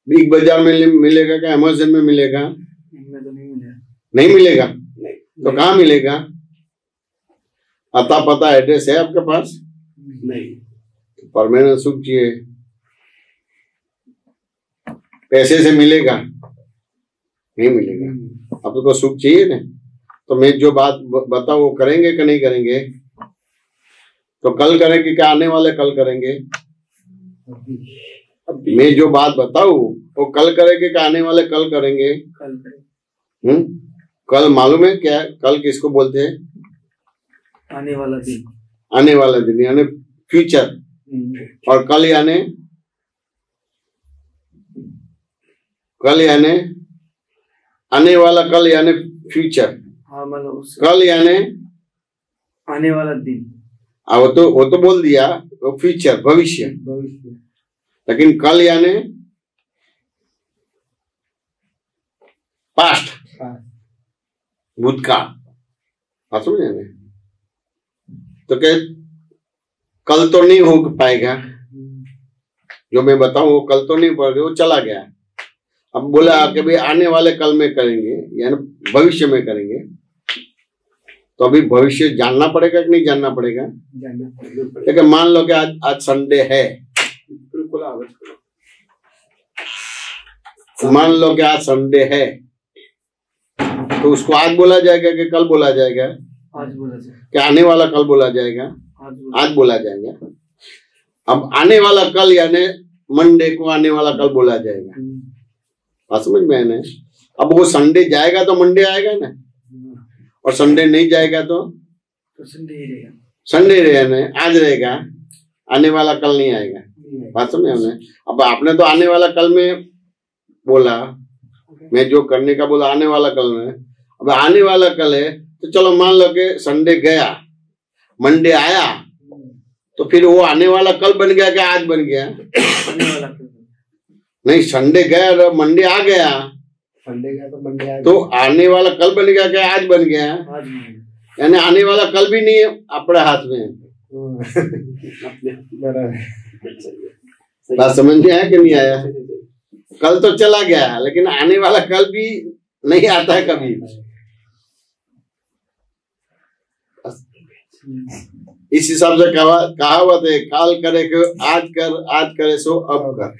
बिग बाजार में मिलेगा क्या अमेज़न में मिलेगा? इनमें तो नहीं मिलेगा। नहीं मिलेगा? तो कहाँ मिलेगा? अता पता एड्रेस है आपके पास? नहीं। परमानेंट सुख चाहिए, पैसे से मिलेगा? नहीं मिलेगा। आपको सुख चाहिए ना, तो मैं जो बात बताऊं वो करेंगे कि नहीं करेंगे? तो कल करेंगे क्या आने वाले कल करेंगे? मैं जो बात बताऊं वो कल करेंगे क्या आने वाले कल करेंगे? कल करेंगे। कल मालूम है क्या? कल किसको बोलते हैं? आने वाला दिन। आने वाला दिन यानी फ्यूचर। और कल यानी आने वाला कल यानी फ्यूचर। हाँ, मतलब कल यानी आने वाला दिन। वो तो बोल दिया, वो फ्यूचर भविष्य। लेकिन कल यानी पास्ट, भूतकाल। समझे? तो क्या कल तो नहीं हो पाएगा, जो मैं बताऊं वो कल तो नहीं पड़ेगा, वो चला गया। अब बोला कि भाई आने वाले कल में करेंगे यानी भविष्य में करेंगे, तो अभी भविष्य जानना पड़ेगा कि नहीं जानना पड़ेगा? लेकिन मान लो कि आज संडे है, मान लो कि आज संडे है, तो उसको आज बोला जाएगा कि कल बोला जाएगा? आज बोला जाए। क्या आने वाला कल बोला जाएगा? आज बोला जाएगा। अब आने वाला कल यानी मंडे को आने वाला कल बोला जाएगा। बात समझ में है ना? अब वो संडे जाएगा तो मंडे आएगा ना, और संडे नहीं जाएगा तो संडे ही रहेगा। संडे रहेगा, आज रहेगा, आने वाला कल नहीं आएगा। बात समझ में? अब आपने तो आने वाला कल में बोला, मैं जो करने का बोला आने वाला कल में। अब आने वाला कल है तो चलो मान लो कि संडे गया, मंडे आया, तो फिर वो आने वाला कल बन गया क्या आज बन गया? आने वाला कल। नहीं, संडे गया, मंडे आ गया, संडे गया तो मंडे आ तो आने वाला कल बन गया क्या आज बन गया? आज नहीं। यानी आने वाला कल भी नहीं है अपने हाथ में। बात समझ में आया कि नहीं आया? कल तो चला गया, लेकिन आने वाला कल भी नहीं आता है कभी। इस हिसाब से कहावत है, काल करे को आज कर, आज करे सो अब कर।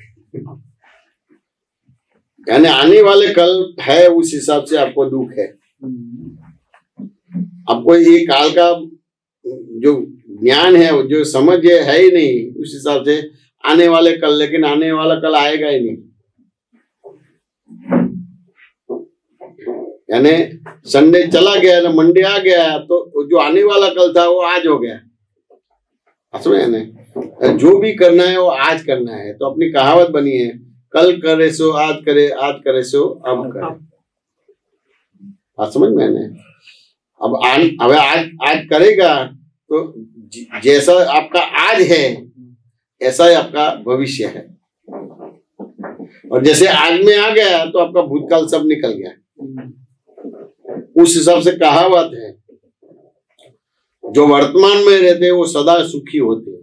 यानी आने वाले कल है, उस हिसाब से आपको दुख है। आपको ये काल का जो ज्ञान है, जो समझ है ही नहीं, उस हिसाब से आने वाले कल, लेकिन आने वाला कल आएगा ही नहीं। यानी संडे चला गया ना, मंडे आ गया, तो जो आने वाला कल था वो आज हो गया। समझे ना? जो भी करना है वो आज करना है। तो अपनी कहावत बनी है, कल करे सो आज करे, आज करे सो अब करे। बात समझ में आने? अब आज करेगा तो जैसा आपका आज है ऐसा ही आपका भविष्य है, और जैसे आज में आ गया तो आपका भूतकाल सब निकल गया। उस हिसाब से कहावत है, जो वर्तमान में रहते हैं वो सदा सुखी होते हैं।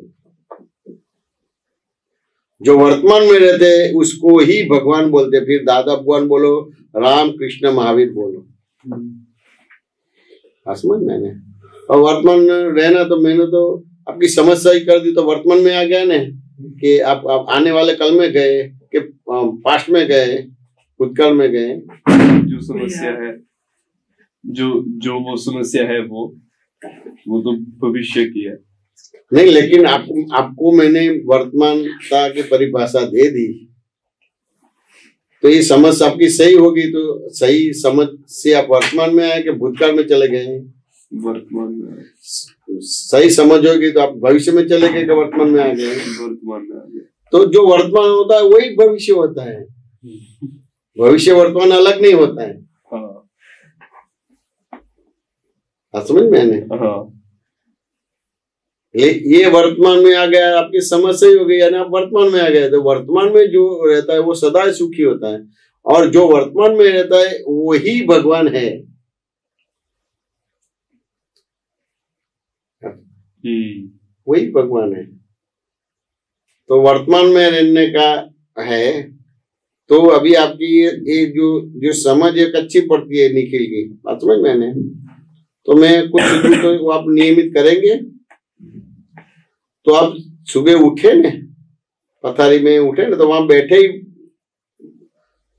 जो वर्तमान में रहते हैं उसको ही भगवान बोलते हैं। फिर दादा भगवान बोलो, राम कृष्ण महावीर बोलो। समझ मैंने? और वर्तमान में रहना, तो मैंने तो आपकी समस्या ही कर दी, तो वर्तमान में आ गया ना कि आप आने वाले कल में गए कि पास्ट में गए, भूतकाल में गए। जो समस्या है, जो वो समस्या है वो तो भविष्य की है। नहीं, लेकिन आपको मैंने वर्तमानता की परिभाषा दे दी, तो ये समझ आपकी सही होगी, तो सही समझ से आप वर्तमान में आए कि भूतकाल में चले गए? वर्तमान में। सही समझ होगी तो आप भविष्य में चले गए कि वर्तमान में आ गए? वर्तमान में आ गए। तो जो वर्तमान होता है वही भविष्य होता है। भविष्य वर्तमान अलग नहीं होता है। हाँ, समझ में आने? हाँ। ये वर्तमान में आ गया, आपकी समझ सही हो गई, यानी आप वर्तमान में आ गए। तो वर्तमान में जो रहता है वो सदा सुखी होता है, और जो वर्तमान में रहता है वही भगवान है। वही भगवान है। तो वर्तमान में रहने का है, तो अभी आपकी ये जो समझ एक अच्छी पड़ती है निखिल की, बात समझ में आने? तो मैं कुछ तो आप नियमित करेंगे, तो आप सुबह उठे न, पथारी में उठे न, तो वहां बैठे ही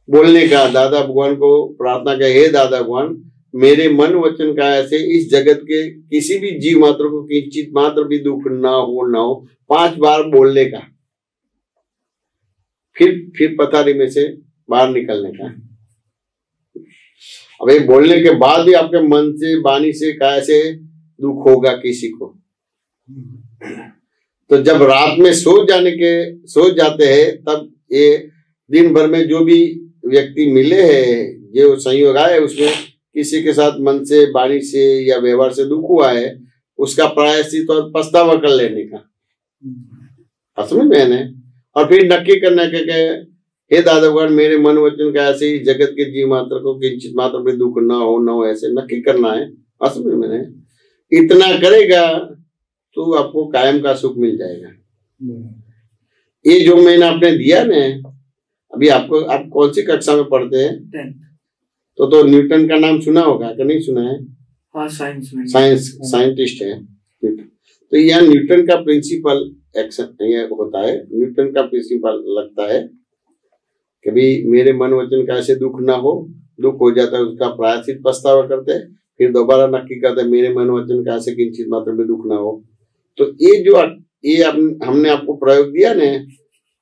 बोलने का, दादा भगवान को प्रार्थना का, हे दादा भगवान, मेरे मन वचन का ऐसे इस जगत के किसी भी जीव मात्र को किंचित मात्र भी दुख ना हो 5 बार बोलने का। फिर पथारी में से बाहर निकलने का। अब ये बोलने के बाद भी आपके मन से, वाणी से, काय से दुख होगा किसी को, तो जब रात में सो जाते हैं, तब ये दिन भर में जो भी व्यक्ति मिले हैं, जो संयोग आए, उसमें किसी के साथ मन से, वाणी से या व्यवहार से दुख हुआ है, उसका प्रायश्चित और पछतावा कर लेने का। समझ में है? और फिर नक्की करने के, हे दादा भगवान, मेरे मन वचन का ऐसे ही जगत के जीव मात्र को किंचित मात्र भी दुख ना हो, ऐसे नक्की करना है। समझ में? इतना करेगा तो आपको कायम का सुख मिल जाएगा। ये जो मैंने आपने दिया ना, अभी आप कौन सी कक्षा में पढ़ते हैं? तो न्यूटन का नाम सुना होगा कि नहीं सुना है? हाँ, साइंटिस्ट है। तो यह न्यूटन का प्रिंसिपल एक्शन ये होता है। न्यूटन का प्रिंसिपल लगता है कभी मेरे मन वचन का ऐसे दुख ना हो, दुख हो जाता है उसका प्रायश्चित पछतावा करते हैं, फिर दोबारा नक्की करते हैं मेरे मन वचन का ऐसे किंचित मात्र में दुख ना हो। तो ये हमने आपको प्रयोग दिया ना,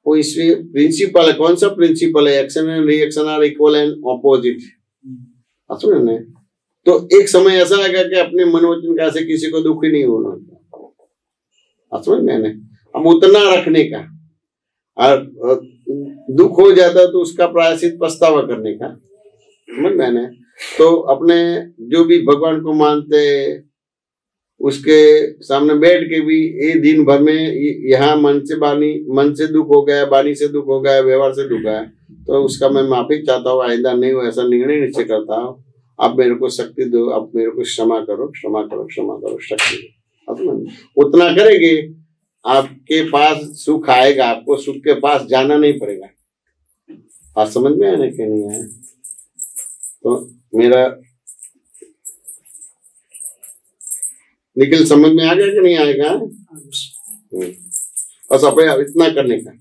वो इसमें प्रिंसिपल है। कौन सा प्रिंसिपल है? Action and reaction are equal and opposite. समझ ना? तो एक समय ऐसा आएगा कि अपने मन वचन का ऐसे किसी को दुख ही नहीं होना। समझ में? हम उतना रखने का, और दुख हो जाता तो उसका प्रायश्चित पछतावा करने का। समझ में? तो अपने जो भी भगवान को मानते उसके सामने बैठ के भी ये दिन भर में यहाँ मन से दुख हो गया, वाणी से दुख हो गया, व्यवहार से दुख है, तो उसका मैं माफी चाहता हूँ, आइंदा नहीं हो ऐसा निर्णय निश्चय करता हूँ। आप मेरे को शक्ति दो, आप मेरे को क्षमा करो, क्षमा करो, क्षमा करो, शक्ति दो। उतना करेंगे आपके पास सुख आएगा, आपको सुख के पास जाना नहीं पड़ेगा। आप समझ में आने के नहीं आया? तो मेरा निखिल समझ में आ गया कि नहीं आएगा? बस अपने इतना करने का।